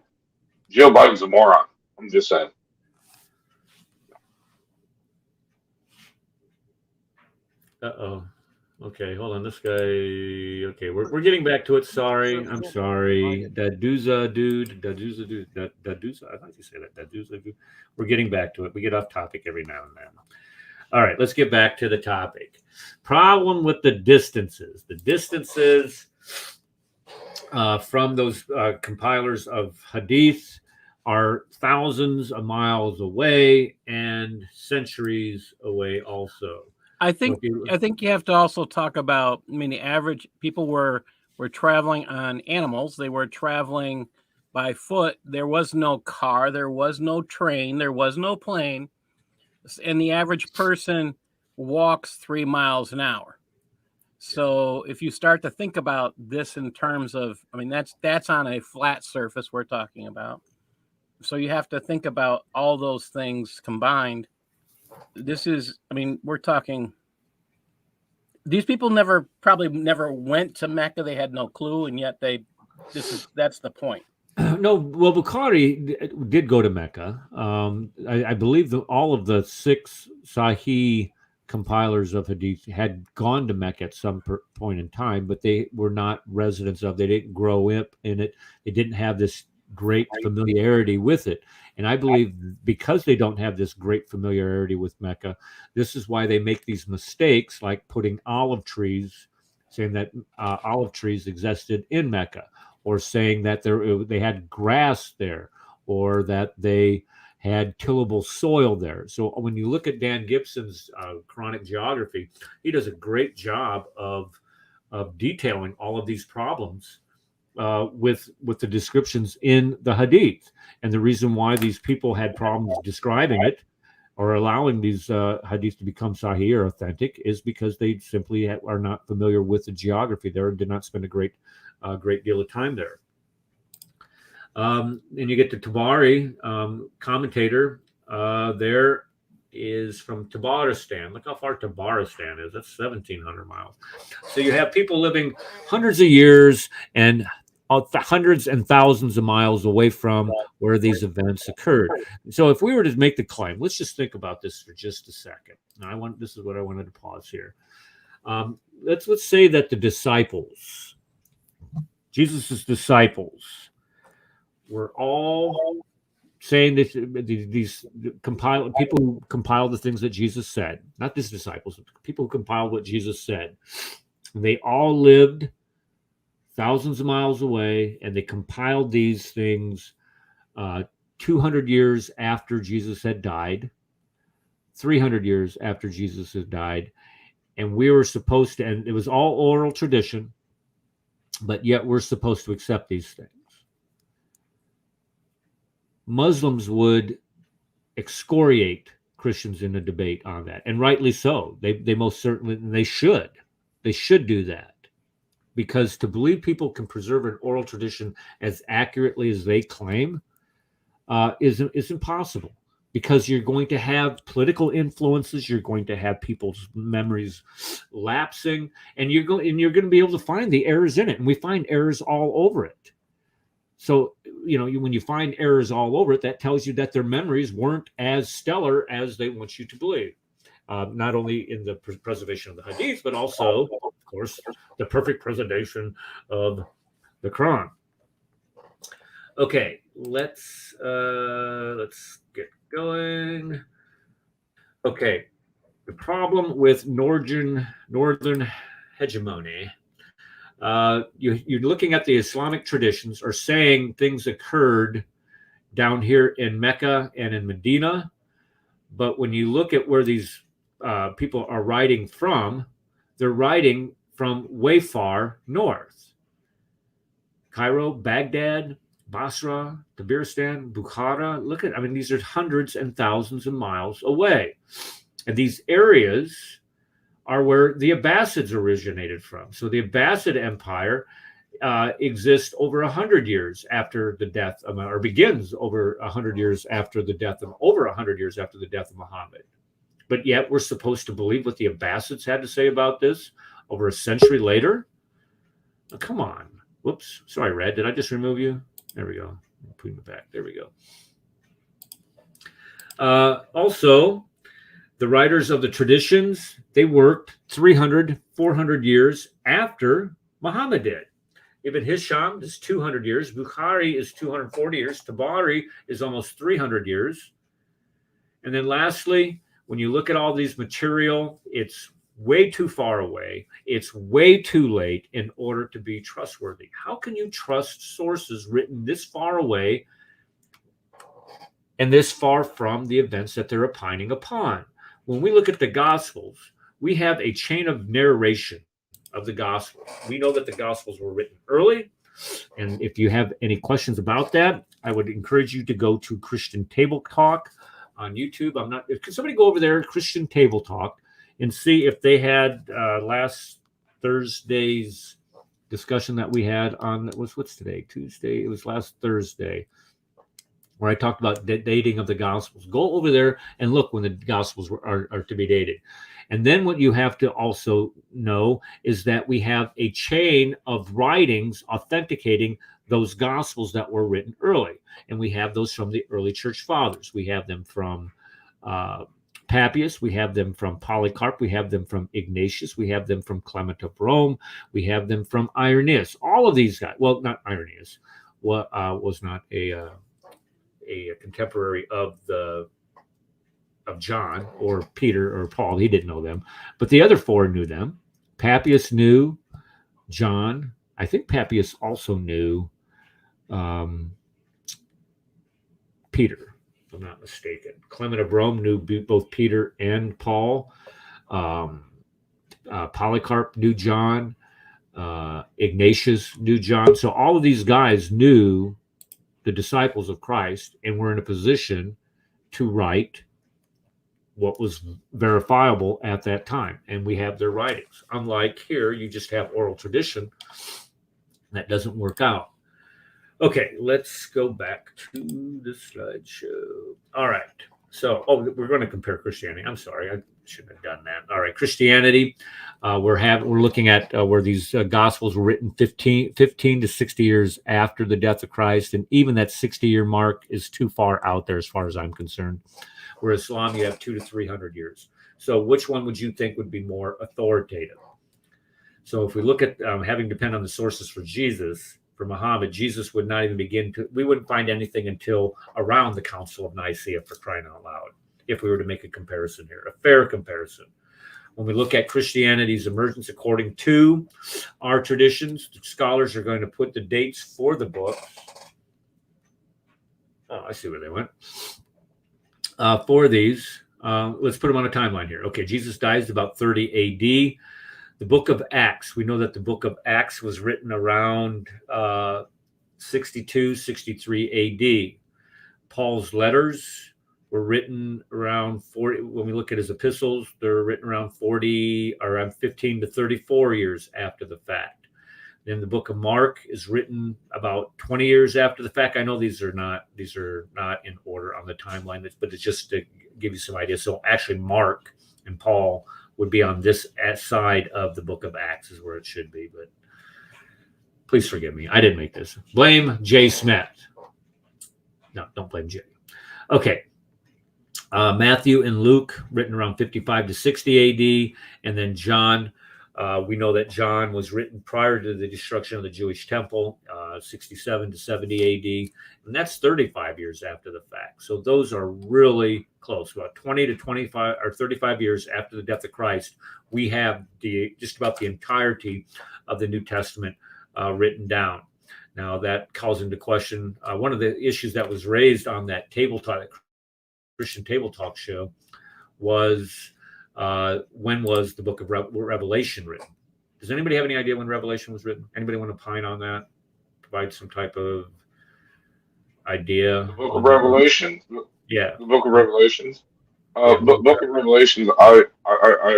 Joe Biden's a moron. I'm just saying. Uh-oh. Okay, hold on. This guy. Okay, we're getting back to it. Sorry, I'm sorry. Daduza dude. Daduza. I thought you say that. Daduza dude. We're getting back to it. We get off topic every now and then. All right, let's get back to the topic. Problem with the distances. The distances from those compilers of hadith are thousands of miles away and centuries away also. I think you have to also talk about. I mean, the average people were traveling on animals. They were traveling by foot. There was no car. There was no train. There was no plane. And the average person walks 3 miles an hour. So if you start to think about this in terms of, I mean, that's on a flat surface we're talking about. So you have to think about all those things combined. This is, I mean, we're talking, these people probably never went to Mecca. They had no clue. And yet that's the point. No, well, Bukhari did go to Mecca. I believe that all of the 6 Sahih compilers of Hadith had gone to Mecca at some point in time, but they were not residents of. They didn't grow up in it. They didn't have this great familiarity with it. And I believe because they don't have this great familiarity with Mecca, this is why they make these mistakes, like putting olive trees, saying that olive trees existed in Mecca, or saying that they had grass there, or that they had tillable soil there. So when you look at Dan Gibson's Quranic geography, he does a great job of detailing all of these problems with the descriptions in the Hadith. And the reason why these people had problems describing it or allowing these Hadith to become Sahih or authentic is because they simply are not familiar with the geography there and did not spend a great deal of time there. And you get to Tabari, commentator. There is from Tabaristan. Look how far Tabaristan is. That's 1,700 miles. So you have people living hundreds of years and hundreds and thousands of miles away from where these events occurred. So if we were to make the claim, let's just think about this for just a second. Now, this is what I wanted to pause here. Let's say that the disciples, Jesus' disciples, were all saying that these people who compiled the things that Jesus said, not these disciples, people who compiled what Jesus said. They all lived thousands of miles away, and they compiled these things 200 years after Jesus had died, 300 years after Jesus had died, and we were supposed to, and it was all oral tradition, but yet we're supposed to accept these things. Muslims would excoriate Christians in a debate on that, and rightly so. They most certainly, they should do that, because to believe people can preserve an oral tradition as accurately as they claim is impossible, because you're going to have political influences, you're going to have people's memories lapsing, and you're going to be able to find the errors in it, and we find errors all over it. So, when you find errors all over it, that tells you that their memories weren't as stellar as they want you to believe. not only in the preservation of the hadith, but also, of course, the perfect preservation of the Quran. Okay, let's get going. Okay, the problem with northern hegemony. You're looking at the Islamic traditions are saying things occurred down here in Mecca and in Medina, but when you look at where these people are writing from, they're writing from way far north. Cairo, Baghdad, Basra, Tabaristan, Bukhara. These are hundreds and thousands of miles away. And these areas are where the Abbasids originated from. So the Abbasid Empire exists over 100 years after the death of, or begins over 100 years after the death of, over 100 years after the death of Muhammad. But yet we're supposed to believe what the Abbasids had to say about this over a century later? Oh, come on. Whoops. Sorry, Red. Did I just remove you? There we go. Put it back. There we go. Also, the writers of the traditions, they worked 300, 400 years after Muhammad did. Ibn Hisham is 200 years. Bukhari is 240 years. Tabari is almost 300 years. And then lastly, when you look at all these material, it's way too far away. It's way too late in order to be trustworthy. How can you trust sources written this far away and this far from the events that they're opining upon? When we look at the Gospels, we have a chain of narration of the Gospels. We know that the Gospels were written early. And if you have any questions about that, I would encourage you to go to Christian Table Talk on YouTube. Could somebody go over there, Christian Table Talk, and see if they had last Thursday's discussion that we had on, what's today? Tuesday? It was last Thursday, where I talked about dating of the Gospels. Go over there and look when the Gospels are to be dated. And then what you have to also know is that we have a chain of writings authenticating those Gospels that were written early. And we have those from the early church fathers. We have them from Papias, we have them from Polycarp, we have them from Ignatius, we have them from Clement of Rome, we have them from Irenaeus. All of these guys, well, not Irenaeus, was not a contemporary of John or Peter or Paul. He didn't know them, but the other four knew them. Papias knew John. I think Papias also knew Peter, if I'm not mistaken. Clement of Rome knew both Peter and Paul. Polycarp knew John. Ignatius knew John. So all of these guys knew the disciples of Christ and were in a position to write what was verifiable at that time. And we have their writings. Unlike here, you just have oral tradition. That doesn't work out. Okay, let's go back to the slideshow. All right. So, we're going to compare Christianity. I'm sorry, I shouldn't have done that. All right, Christianity. We're looking at where these Gospels were written 15 to 60 years after the death of Christ, and even that 60-year mark is too far out there as far as I'm concerned. Where Islam, you have 200 to 300 years. So, which one would you think would be more authoritative? So, if we look at having depend on the sources for Jesus. For Muhammad, Jesus would not even we wouldn't find anything until around the Council of Nicaea, for crying out loud, if we were to make a comparison here, a fair comparison. When we look at Christianity's emergence according to our traditions, the scholars are going to put the dates for the book. Oh, I see where they went. For these, let's put them on a timeline here. Okay, Jesus dies about 30 AD. The book of Acts, we know that the book of Acts was written around 62, 63 AD. Paul's letters were written around 40. When we look at his epistles, they're written around 15 to 34 years after the fact. Then the book of Mark is written about 20 years after the fact. I know these are not in order on the timeline, but it's just to give you some idea. So actually Mark and Paul would be on this side of the book of Acts is where it should be, but please forgive me. I didn't make this. Blame Jay Smith. No, don't blame Jay. Okay. Matthew and Luke, written around 55 to 60 AD. And then John, we know that John was written prior to the destruction of the Jewish temple, 67 to 70 AD. And that's 35 years after the fact. So those are really close. About 20 to 25 or 35 years after the death of Christ, we have just about the entirety of the New Testament written down. Now, that calls into question one of the issues that was raised on that table talk, Christian Table Talk show, was when was the book of Revelation written? Does anybody have any idea when Revelation was written? Anybody want to opine on that? Provide some type of idea? The book of Revelation? Yeah. The book of Revelations? Yeah, book of Revelations, I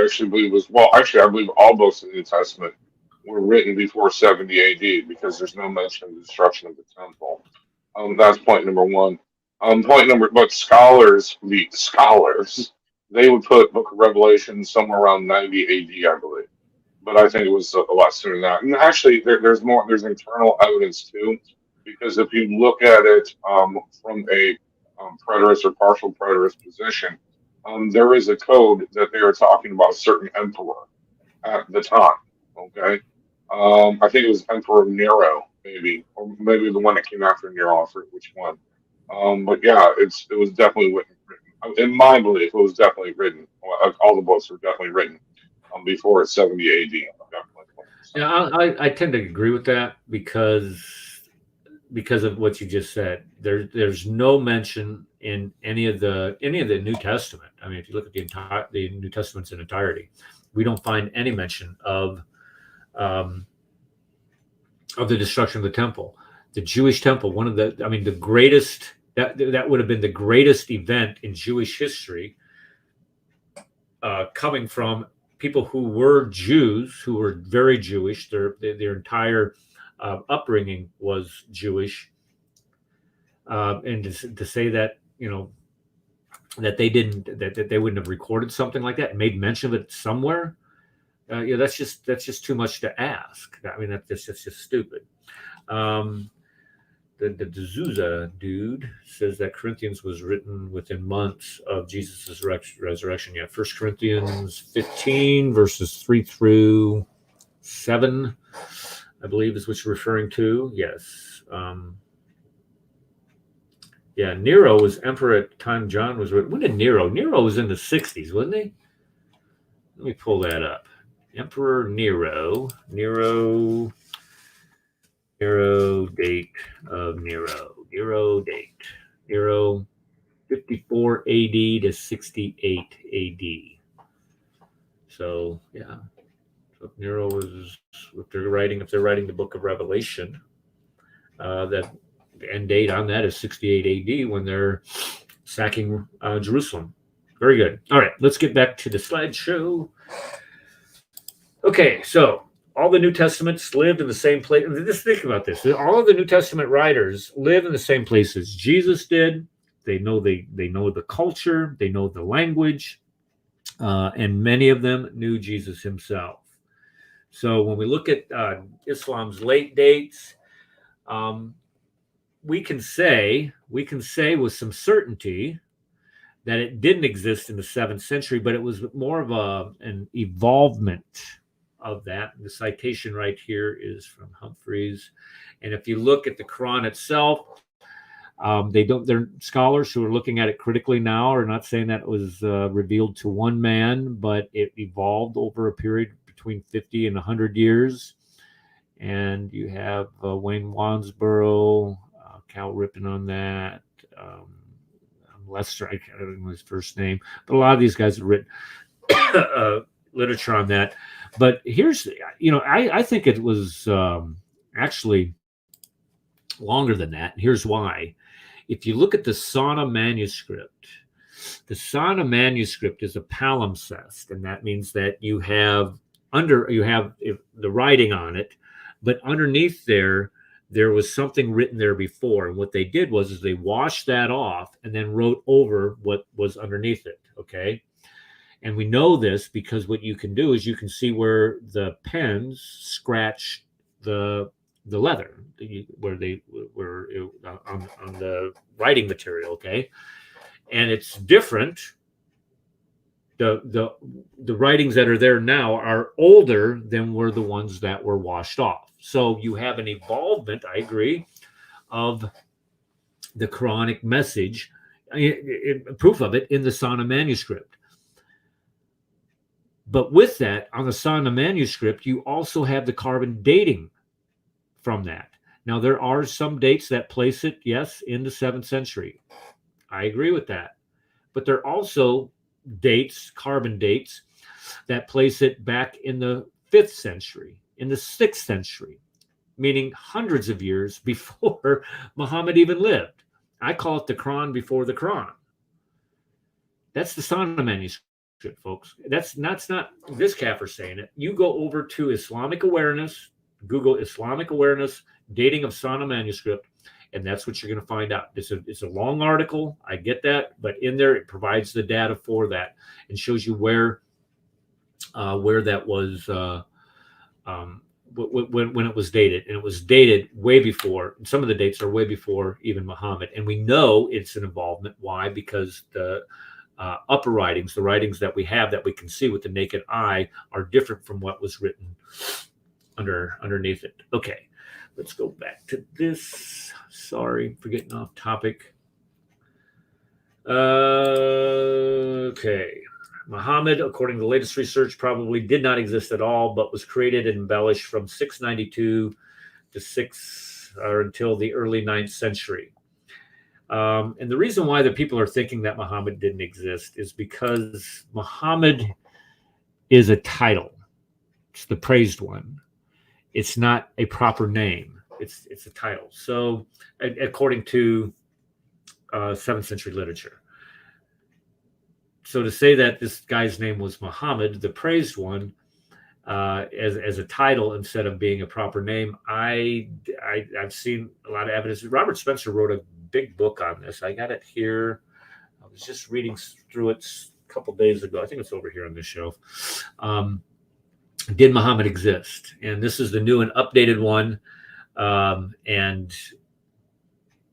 actually believe I believe all books of the New Testament were written before 70 AD because there's no mention of the destruction of the temple. That's point number one. But scholars, they would put Book of Revelation somewhere around 90 AD, I believe. But I think it was a lot sooner than that. And actually, there's internal evidence too, because if you look at it from a preterist or partial preterist position, there is a code that they are talking about a certain emperor at the time. Okay. I think it was Emperor Nero, maybe, or maybe the one that came after Nero. I forget which one. But yeah, it was definitely written. In my belief, it was definitely written. All the books were definitely written before 70 AD. Definitely. Yeah, I tend to agree with that because of what you just said. There's no mention in any of the New Testament. I mean, if you look at the New Testament's in entirety, we don't find any mention of the destruction of the temple. The Jewish temple, the greatest, that would have been the greatest event in Jewish history, coming from people who were Jews, who were very Jewish. Their entire upbringing was Jewish, and to say that that they wouldn't have recorded something like that, made mention of it somewhere. That's just too much to ask. I mean, that's just stupid. The D'Souza dude says that Corinthians was written within months of Jesus' resurrection. Yeah, 1 Corinthians 15, verses 3 through 7, I believe is what you're referring to. Yes. Yeah, Nero was emperor at the time John was written. When did Nero? Nero was in the 60s, wasn't he? Let me pull that up. Emperor Nero date of Nero date. Nero 54 AD to 68 AD. So yeah. So if Nero was, if they're writing the book of Revelation, that the end date on that is 68 AD when they're sacking Jerusalem. Very good. All right, let's get back to the slideshow. Okay, so all the New Testaments lived in the same place. Just think about this. All of the New Testament writers live in the same places Jesus did. They know the culture. They know the language. And many of them knew Jesus himself. So when we look at Islam's late dates, we can say with some certainty that it didn't exist in the 7th century, but it was more of an evolvement of that. The citation right here is from Humphreys. And if you look at the Quran itself, they're scholars who are looking at it critically now are not saying that it was revealed to one man, but it evolved over a period between 50 and 100 years. And you have Wayne Wansborough, Cal Rippin on that, Lester, I can't remember his first name, but a lot of these guys have written literature on that. But here's, I think it was actually longer than that. And here's why. If you look at the Sana manuscript is a palimpsest, and that means that you have the writing on it, but underneath there was something written there before. And what they did was they washed that off and then wrote over what was underneath it. Okay. And we know this because what you can do is you can see where the pens scratch the leather, where they were on the writing material. Okay. and it's different. The writings that are there now are older than were the ones that were washed off. So you have an involvement, I agree, of the Quranic message, proof of it in the Sana manuscript. But with that, on the Sana manuscript, you also have the carbon dating from that. Now, there are some dates that place it, yes, in the 7th century. I agree with that. But there are also dates, carbon dates, that place it back in the 5th century, in the 6th century, meaning hundreds of years before Muhammad even lived. I call it the Quran before the Quran. That's the Sana manuscript, folks. That's not this Kaffir saying it. You go over to Islamic Awareness, Google Islamic Awareness, dating of Sana manuscript, and that's what you're going to find out. It's a long article. I get that, but in there it provides the data for that and shows you where that was when it was dated, and it was dated way before. Some of the dates are way before even Muhammad, and we know it's an involvement. Why? Because the upper writings, the writings that we have that we can see with the naked eye, are different from what was written underneath it. Okay. Let's go back to this. Sorry for getting off topic. Okay. Muhammad, according to the latest research, probably did not exist at all, but was created and embellished from 692 to until the early 9th century. And the reason why the people are thinking that Muhammad didn't exist is because Muhammad is a title. It's the praised one. It's not a proper name. It's a title. So, according to 7th century literature. So to say that this guy's name was Muhammad, the praised one, as a title instead of being a proper name, I've seen a lot of evidence. Robert Spencer wrote a big book on this. I got it here. I was just reading through it a couple days ago. I think it's over here on this shelf. Did Muhammad exist? And this is the new and updated one. And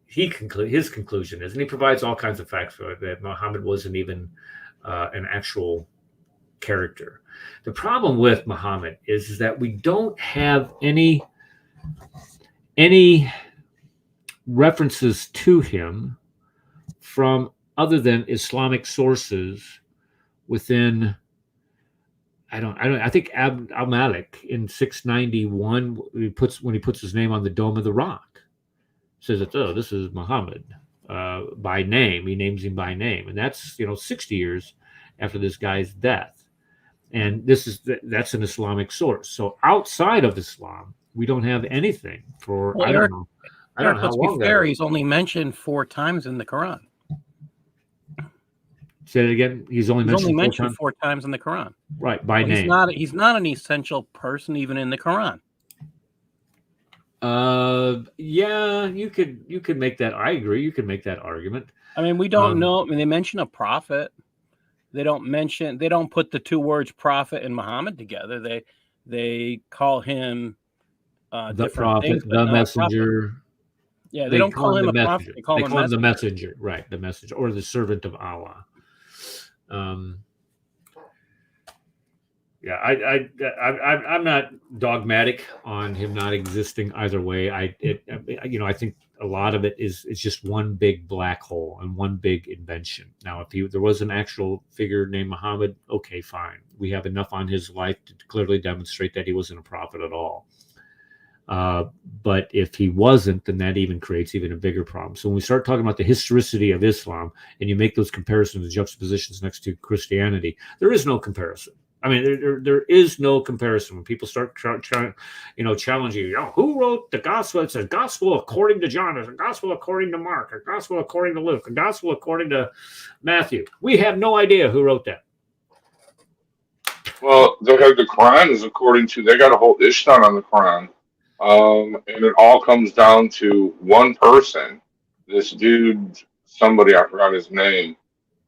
his conclusion is, and he provides all kinds of facts for it, that Muhammad wasn't even an actual character. The problem with Muhammad is that we don't have any references to him from other than Islamic sources within. I think Al-Malik in 691 when he puts his name on the Dome of the Rock, says that, oh, this is Muhammad by name. He names him by name, and that's 60 years after this guy's death. And that's an Islamic source. So outside of Islam, we don't have anything for. Well, I don't know how long that is. He's only mentioned 4 times in the Quran. Say it again. He's only mentioned 4 times in the Quran. Right, by name. He's not an essential person even in the Quran. Yeah, you could make that. I agree. You could make that argument. I mean, we don't know. I mean, they mention a prophet. They don't put the 2 words prophet and Muhammad together. They call him the prophet, the messenger. Yeah, they don't call him a prophet. They call him the messenger. Right, the messenger or the servant of Allah. Yeah, I'm not dogmatic on him not existing either way. I think a lot of it is just one big black hole and one big invention. Now, if there was an actual figure named Muhammad, okay, fine. We have enough on his life to clearly demonstrate that he wasn't a prophet at all. But if he wasn't, then that even creates even a bigger problem. So when we start talking about the historicity of Islam and you make those comparisons and juxtapositions next to Christianity, there is no comparison. I mean, there is no comparison. When people start challenging you, who wrote the gospel? It's a gospel according to John, it's a gospel according to Mark, a gospel according to Luke, a gospel according to Matthew. We have no idea who wrote that. Well, they have the Quran is according to, they got a whole Ishtan on the Quran. And it all comes down to one person, this dude, somebody, I forgot his name,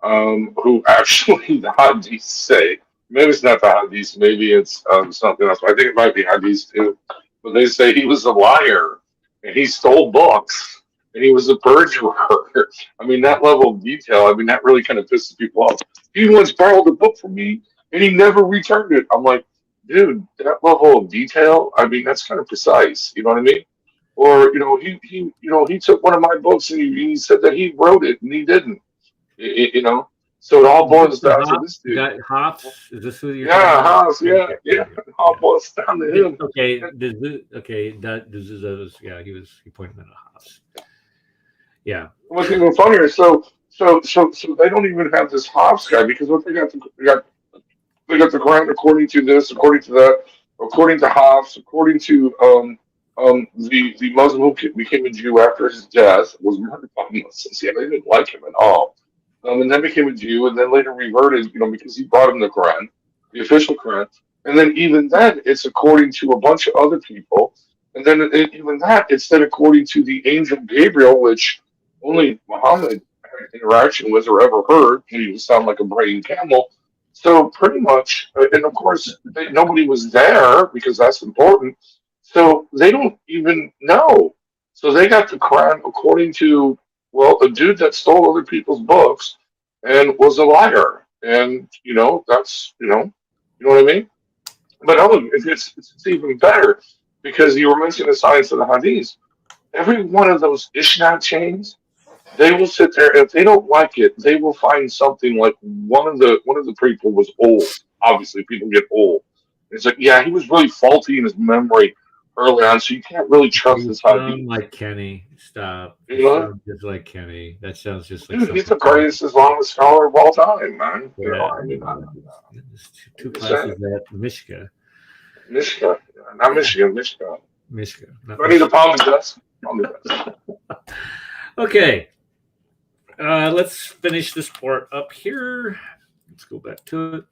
who actually the Hadith say, maybe it's not the Hadith, maybe it's something else. I think it might be Hadith too. But they say he was a liar and he stole books and he was a perjurer I mean, that level of detail, I mean, that really kind of pisses people off. He once borrowed a book from me and he never returned it. I'm like, dude, that level of detail, I mean, that's kind of precise. You know what I mean? Or, he took one of my books and he said that he wrote it and he didn't. You know? So it all boils down to this dude. Got Hops? Is this who you're Yeah, talking about? Hobbs, yeah. It all boils down to him. Okay, he pointed at Hops. Yeah. What's even funnier, so they don't even have this Hobbs guy because what they got the Quran according to this, according to that, according to Hobbs, according to the Muslim who became a Jew after his death was murdered by Muslims. Yeah, they didn't like him at all. And then became a Jew, and then later reverted, because he brought him the Quran, the official Quran. And then even then, it's according to a bunch of other people. And then even that, it's then according to the angel Gabriel, which only Muhammad had interaction with or ever heard. He would sound like a braying camel. So pretty much, and of course, nobody was there because that's important. So they don't even know. So they got the Quran according to, well, a dude that stole other people's books and was a liar. And, that's, you know what I mean? But it's even better because you were mentioning the science of the hadith. Every one of those Ishnad chains, they will sit there. If they don't like it, they will find something like one of the people was old. Obviously, people get old. It's like, yeah, he was really faulty in his memory early on, so you can't really trust his hadith. Like Kenny, stop. Just like Kenny. That sounds just like. Dude, he's the greatest Islamic scholar of all time, man. Two classes at Mishka. Mishka, not Michigan, Mishka. Mishka. I need a palm desk. Okay. Let's finish this part up here. Let's go back to it.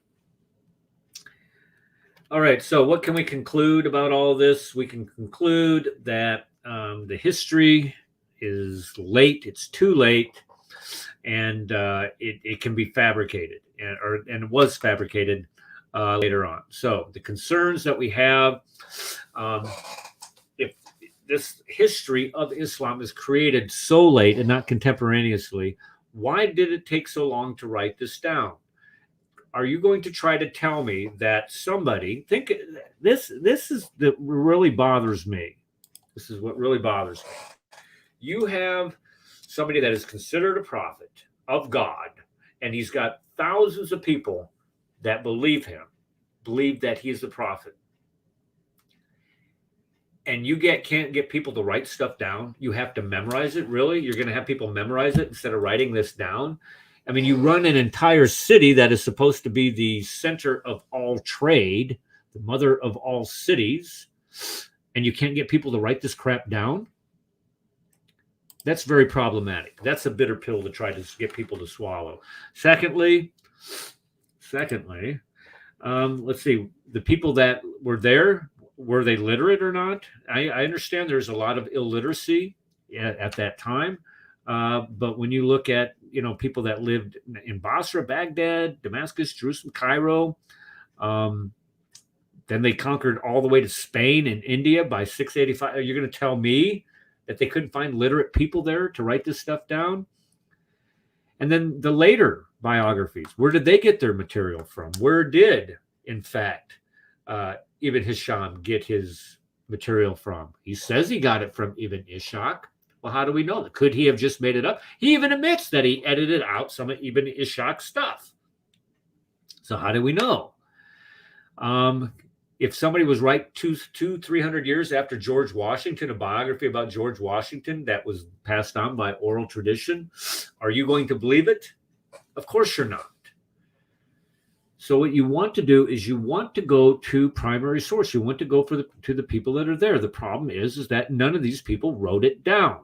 All right. So what can we conclude about all this? We can conclude that the history is late. It's too late. And it can be fabricated and it was fabricated later on. So the concerns that we have, if this history of Islam is created so late and not contemporaneously, why did it take so long to write this down? Are you going to try to tell me that somebody think this is that really bothers me? This is what really bothers me. You have somebody that is considered a prophet of God, and he's got thousands of people that believe that he's the prophet. And you can't get people to write stuff down. You have to memorize it. Really? You're going to have people memorize it instead of writing this down? I mean, you run an entire city that is supposed to be the center of all trade, the mother of all cities, and you can't get people to write this crap down? That's very problematic. That's a bitter pill to try to get people to swallow. Secondly, let's see, the people that were there, were they literate or not? I understand there's a lot of illiteracy at that time. But when you look at, people that lived in Basra, Baghdad, Damascus, Jerusalem, Cairo, then they conquered all the way to Spain and India by 685. You're going to tell me that they couldn't find literate people there to write this stuff down? And then the later biographies, where did they get their material from? Where did, in fact, Ibn Hisham get his material from? He says he got it from Ibn Ishaq. Well, how do we know that? Could he have just made it up? He even admits that he edited out some of Ibn Ishaq's stuff. So how do we know? If somebody was right 300 years after George Washington, a biography about George Washington that was passed on by oral tradition, are you going to believe it? Of course you're not. So what you want to do is you want to go to primary source. You want to go to the people that are there. The problem is that none of these people wrote it down.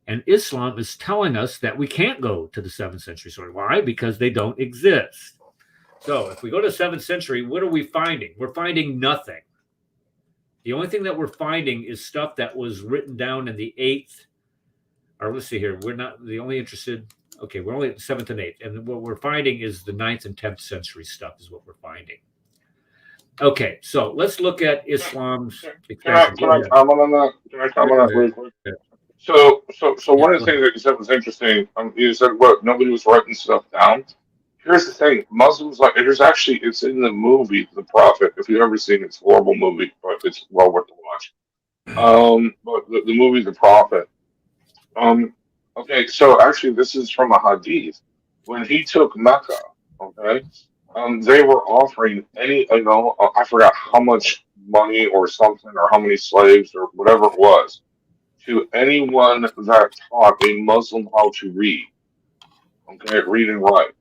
And Islam is telling us that we can't go to the 7th century source. Why? Because they don't exist. So if we go to 7th century, what are we finding? We're finding nothing. The only thing that we're finding is stuff that was written down in the 8th. Or let's see here. We're not the only interested. Okay, we're only at 7th and 8th. And what we're finding is the 9th and 10th century stuff is what we're finding. Okay, so let's look at Islam's. Can I comment on that? Can I comment on that really quick? So one of the things that you said was interesting. You said what nobody was writing stuff down. Here's the thing: Muslims like it's in the movie The Prophet. If you've ever seen it, it's a horrible movie, but it's well worth the watch. But the movie The Prophet. Um, okay, so actually, this is from a hadith. When he took Mecca, okay, they were offering I forgot how much money or something, or how many slaves or whatever it was, to anyone that taught a Muslim how to read, okay, read and write.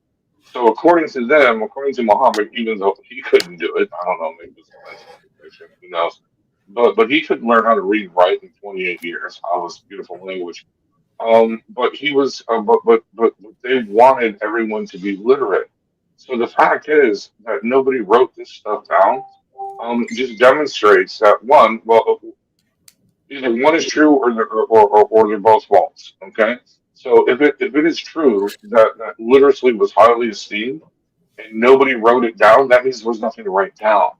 So according to them, according to Muhammad, even though he couldn't do it, I don't know, maybe it was a mental condition, who knows, but he could learn how to read and write in 28 years. That was beautiful language. But he was, but they wanted everyone to be literate. So the fact is that nobody wrote this stuff down. Just demonstrates that one, well, either one is true or they're both false. Okay, so if it is true that literacy was highly esteemed and nobody wrote it down, that means there was nothing to write down.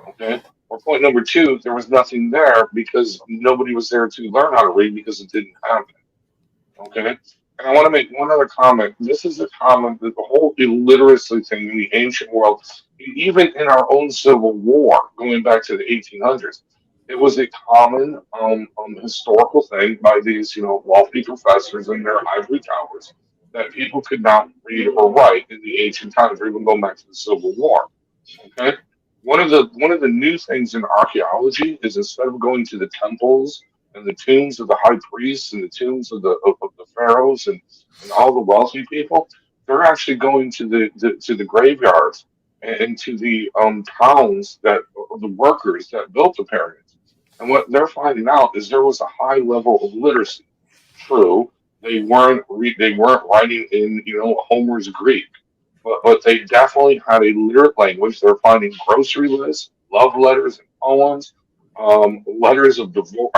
Okay. Or point number two, there was nothing there because nobody was there to learn how to read because it didn't happen. Okay. And I want to make one other comment. This is a comment that the whole illiteracy thing in the ancient world, even in our own Civil War, going back to the 1800s, it was a common historical thing by these, lofty professors in their ivory towers that people could not read or write in the ancient times, or even going back to the Civil War. Okay. One of the new things in archaeology is instead of going to the temples and the tombs of the high priests and the tombs of the pharaohs and all the wealthy people, they're actually going to the graveyards and to the towns that the workers that built the pyramids. And what they're finding out is there was a high level of literacy. True, they weren't writing in Homer's Greek, but they definitely had a literate language. They're finding grocery lists, love letters, and poems, letters of divorce.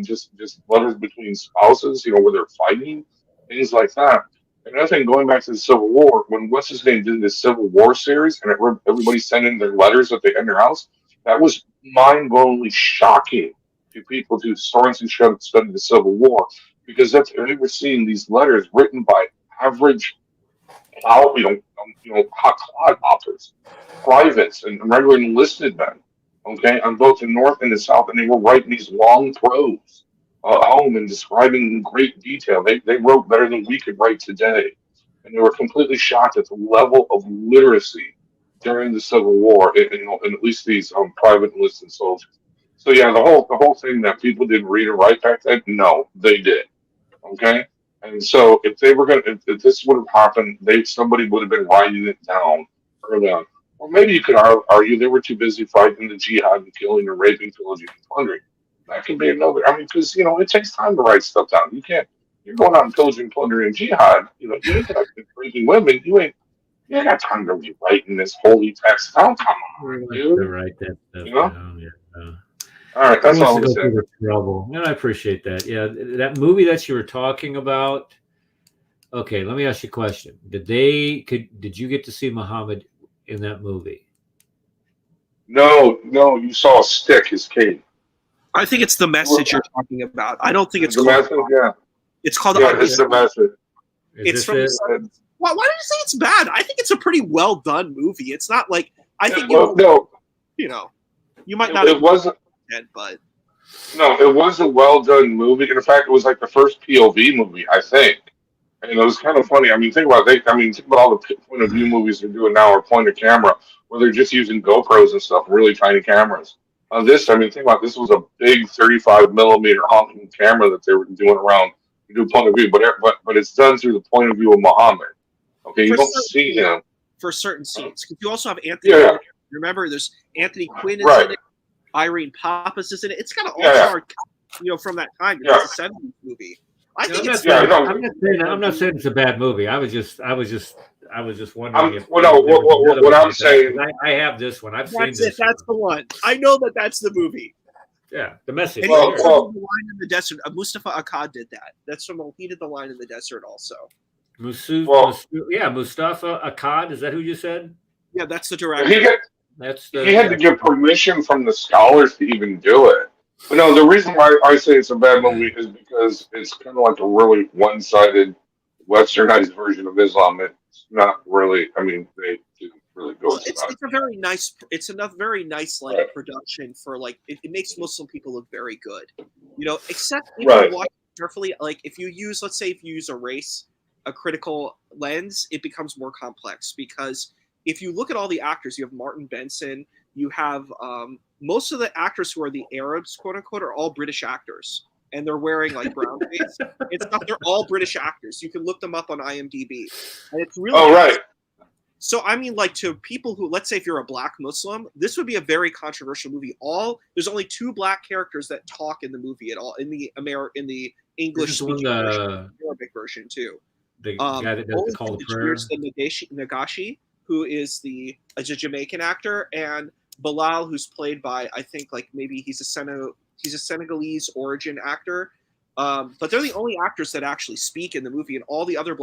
Just letters between spouses, where they're fighting, things like that. Another thing, going back to the Civil War, when what's his name did this Civil War series, and everybody sent in their letters that they in their house, that was mind-blowingly shocking to people, to historians who studied the Civil War, because they were seeing these letters written by average hot clodhoppers, privates, and regular enlisted men, okay, on both the North and the South, and they were writing these long prose home and describing in great detail. They wrote better than we could write today, and they were completely shocked at the level of literacy during the Civil War, in at least these private enlisted soldiers. So yeah, the whole thing that people didn't read or write back then, no, they did. Okay. And so, if they were if this would have happened, somebody would have been writing it down early on. Or maybe you could argue they were too busy fighting the jihad and killing and raping, pillaging, and plundering. That could be another. Because it takes time to write stuff down. You can't. You're going out and pillaging, plundering, and jihad. You ain't got raping women. You ain't got time to be writing this holy text down. Come on, dude. To write that stuff down. Yeah. All right, that's all I'm saying. Trouble. No, I appreciate that. Yeah, that movie that you were talking about. Okay, let me ask you a question. Did you get to see Muhammad in that movie? No, you saw a stick, his cane. I think it's the message you're talking about. I don't think it's the message. Yeah, it's called. Yeah, it's the message. It's from. Why do you say it's bad? I think it's a pretty well done movie. It's not like I think you might not. It wasn't. But no, it was a well done movie. And in fact, it was like the first POV movie, I think. And it was kind of funny. Think about all the point of view movies they're doing now, or point of camera, where they're just using GoPros and stuff, really tiny cameras. Think about this was a big 35 millimeter honking camera that they were doing around to do point of view, but it's done through the point of view of Muhammad. Okay, you don't see him for certain scenes because you also have Anthony. Yeah. Remember, there's Anthony Quinn is in it. Irene Pappas is in it. It's kind of all-star, from that time. It's a 70s movie. I think I'm not saying it's a bad movie. I was just wondering what I'm saying. I have this one. I've seen this. That's the one. I know that's the movie. Yeah, the message. The Line in the Desert. Mustafa Akkad did that. He did the Line in the Desert also. Mustafa Akkad. Is that who you said? Yeah, that's the director. He had to get permission from the scholars to even do it. But no, the reason why I say it's a bad movie is because it's kind of like a really one-sided, westernized version of Islam. It's not really. I mean, they didn't really go Well, into it's that. a very nice. It's enough very nice like Right. production for like it makes Muslim people look very good, you know. Except if Right. you watch it carefully, like if you use, let's say, if you use a critical lens, it becomes more complex because if you look at all the actors, you have Martin Benson, you have most of the actors who are the Arabs, quote unquote, are all British actors, and they're wearing like brown face. It's not. They're all British actors. You can look them up on IMDb, and it's really. Oh, right. So I mean, like to people who, let's say, if you're a black Muslim, this would be a very controversial movie. There's only 2 black characters that talk in the movie at all in the English speaking version, Arabic version too. The guy that does the call to prayer. The Nagashi, who is a Jamaican actor, and Bilal, who's played by, I think, like maybe he's a Senegalese origin actor. But they're the only actors that actually speak in the movie, and all the other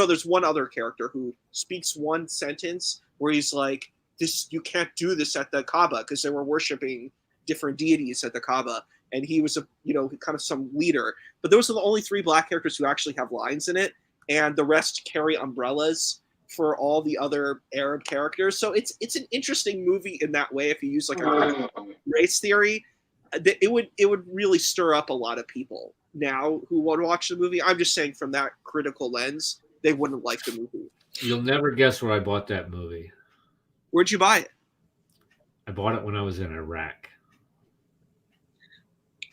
there's one other character who speaks one sentence where he's like, "This, you can't do this at the Kaaba," because they were worshiping different deities at the Kaaba, and he was kind of some leader. But those are the only 3 black characters who actually have lines in it, and the rest carry umbrellas for all the other Arab characters. So it's an interesting movie in that way. If you use like a race theory, it would really stir up a lot of people now who want to watch the movie. I'm just saying from that critical lens, they wouldn't like the movie. You'll never guess where I bought that movie. Where'd you buy it? I bought it when I was in Iraq.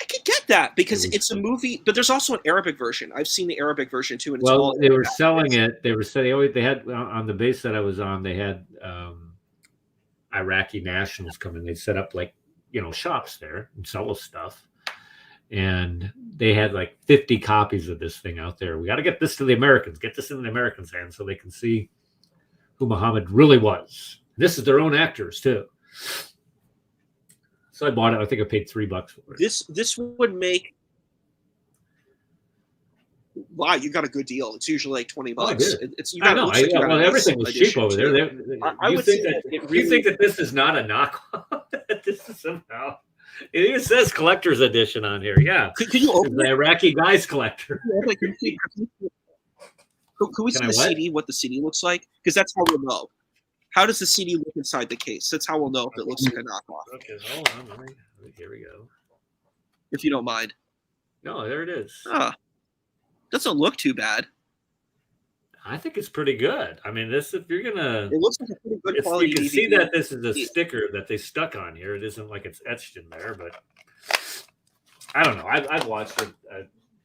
I could get that because it's a movie, but there's also an Arabic version. I've seen the Arabic version too. And well, they were selling it. They were saying they had on the base that I was on. They had Iraqi nationals come in. They set up like shops there and sell us stuff. And they had like 50 copies of this thing out there. We got to get this to the Americans. Get this in the Americans' hands so they can see who Muhammad really was. This is their own actors too. So I bought it. I think I paid $3 for it. This would make. Wow, you got a good deal. It's usually like $20. Everything was cheap over there. You think that this is not a knockoff? This is somehow. It even says collector's edition on here. Yeah, could you open the Iraqi guys collector? Can we see the CD? What the CD looks like? Because that's how we'll know. How does the CD look inside the case? That's how we'll know if it looks like a knockoff. Okay, hold on. Here we go. If you don't mind. No, there it is. Doesn't look too bad. I think it's pretty good. I mean, if you're gonna, it looks like a pretty good quality. You can DVD. see that this is a sticker that they stuck on here. It isn't like it's etched in there, but I don't know. I've watched it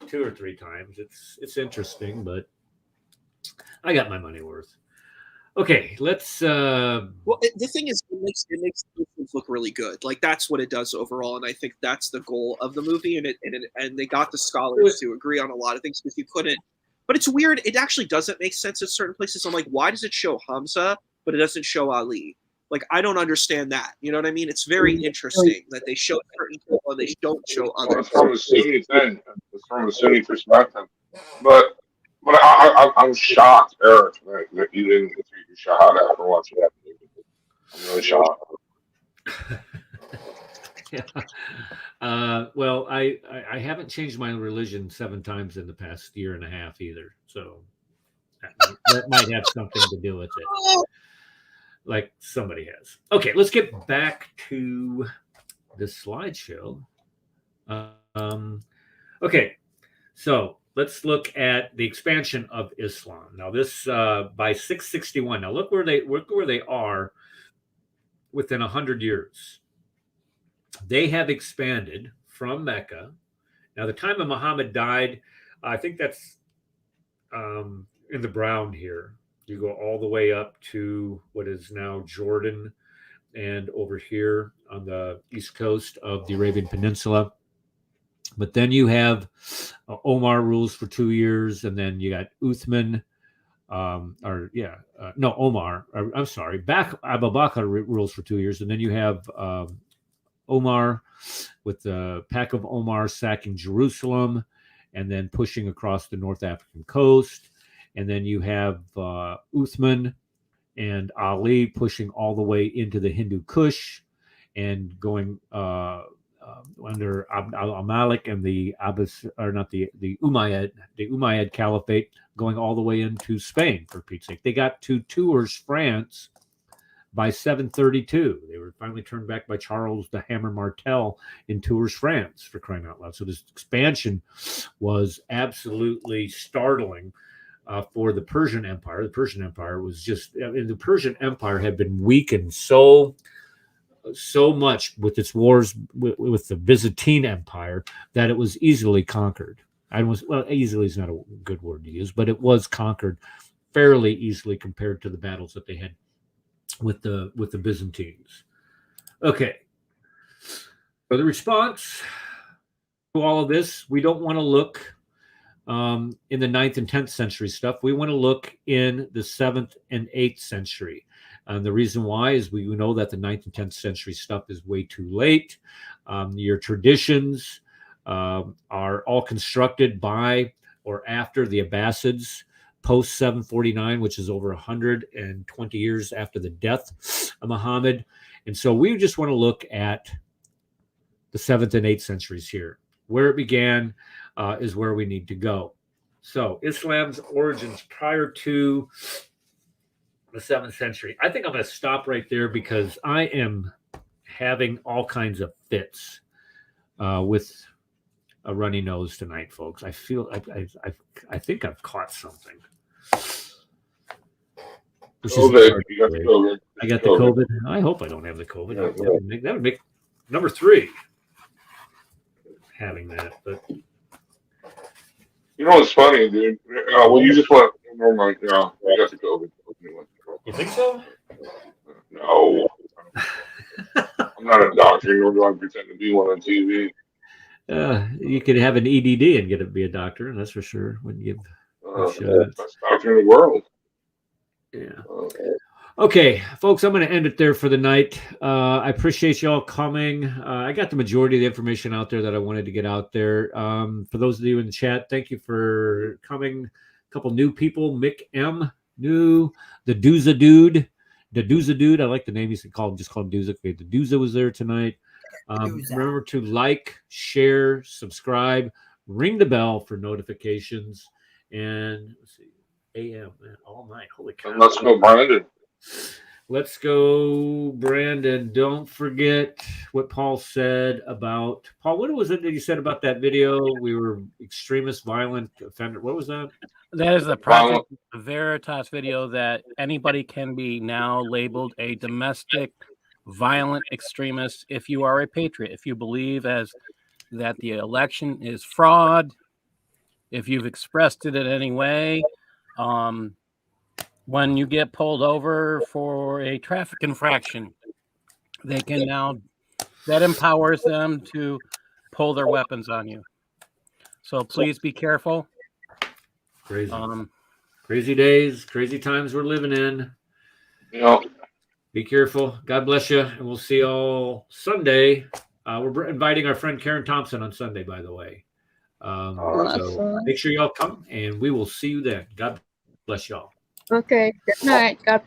2 or 3 times. It's interesting, but I got my money worth. Okay, let's. Well, the thing is, it makes the look really good. Like that's what it does overall, and I think that's the goal of the movie. And they got the scholars to agree on a lot of things because you couldn't. But it's weird. It actually doesn't make sense at certain places. I'm like, why does it show Hamza, but it doesn't show Ali? Like, I don't understand that. You know what I mean? It's very interesting that they show certain people and they don't show others. It's from a Sunni thing. It's from a Sunni perspective. But I'm shocked, Eric, that you didn't get your shahada after watching that movie. I'm really shocked. Yeah. Well, I haven't changed my religion 7 times in the past year and a half either. So that might have something to do with it. Like somebody has. Okay, let's get back to the slideshow. Okay, so let's look at the expansion of Islam. Now, this by 661. Now, look where they are within 100 years. They have expanded from Mecca. Now, the time of Muhammad died, I think that's in the brown here. You go all the way up to what is now Jordan and over here on the east coast of the Arabian Peninsula. But then you have Omar rules for 2 years, and then you got Uthman, Omar. I'm sorry, Abu Bakr rules for 2 years, and then you have Omar with the pack of Omar sacking Jerusalem and then pushing across the North African coast. And then you have Uthman and Ali pushing all the way into the Hindu Kush and going, under al-Malik and the Umayyad Caliphate, going all the way into Spain, for Pete's sake. They got to Tours, France by 732. They were finally turned back by Charles the Hammer Martel in Tours, France, for crying out loud. So this expansion was absolutely startling for the Persian Empire. The Persian Empire was the Persian Empire had been weakened so much with its wars with the Byzantine Empire that it was easily conquered. Easily is not a good word to use, but it was conquered fairly easily compared to the battles that they had with the Byzantines. Okay. For the response to all of this, we don't want to look in the 9th and 10th century stuff. We want to look in the 7th and 8th century. And the reason why is we know that the 9th and 10th century stuff is way too late. Your traditions are all constructed by or after the Abbasids, post 749, which is over 120 years after the death of Muhammad. And so we just want to look at the 7th and 8th centuries here. Where it began is where we need to go. So Islam's origins prior to the 7th century. I think I'm going to stop right there because I am having all kinds of fits with a runny nose tonight, folks. I feel I think I've caught something. COVID. You got the COVID. I got the COVID. I hope I don't have the COVID. That would make number 3 having that. But you know what's funny, dude? Well, you just went. Never mind. Yeah, I got the COVID. You think so? No. I'm not a doctor, nor do I pretend to be one on TV. You could have an EDD and be a doctor, that's for sure. When you give best doctor in the world. Yeah. Okay, folks, I'm going to end it there for the night. I appreciate y'all coming. I got the majority of the information out there that I wanted to get out there. For those of you in the chat, thank you for coming. A couple new people, Mick M, new, the Dooza Dude. I like the name. You should call him Dooza. Okay, the Dooza was there tonight. Remember to like, share, subscribe, ring the bell for notifications, and let's see, AM all night. Holy cow! And let's go, Brandon. Let's go, Brandon. Don't forget what Paul said about Paul. What was it that you said about that video? We were extremist, violent offender. What was that? That is the Project Veritas video that anybody can be now labeled a domestic violent extremist if you are a patriot, if you believe that the election is fraud, if you've expressed it in any way. When you get pulled over for a traffic infraction, they can now, that empowers them to pull their weapons on you. So please be careful. Crazy. Crazy days, crazy times we're living in. Yeah. Be careful. God bless you. And we'll see you all Sunday. We're inviting our friend Karen Thompson on Sunday, by the way. So make sure y'all come, and we will see you then. God bless y'all. Okay. Good night. God bless.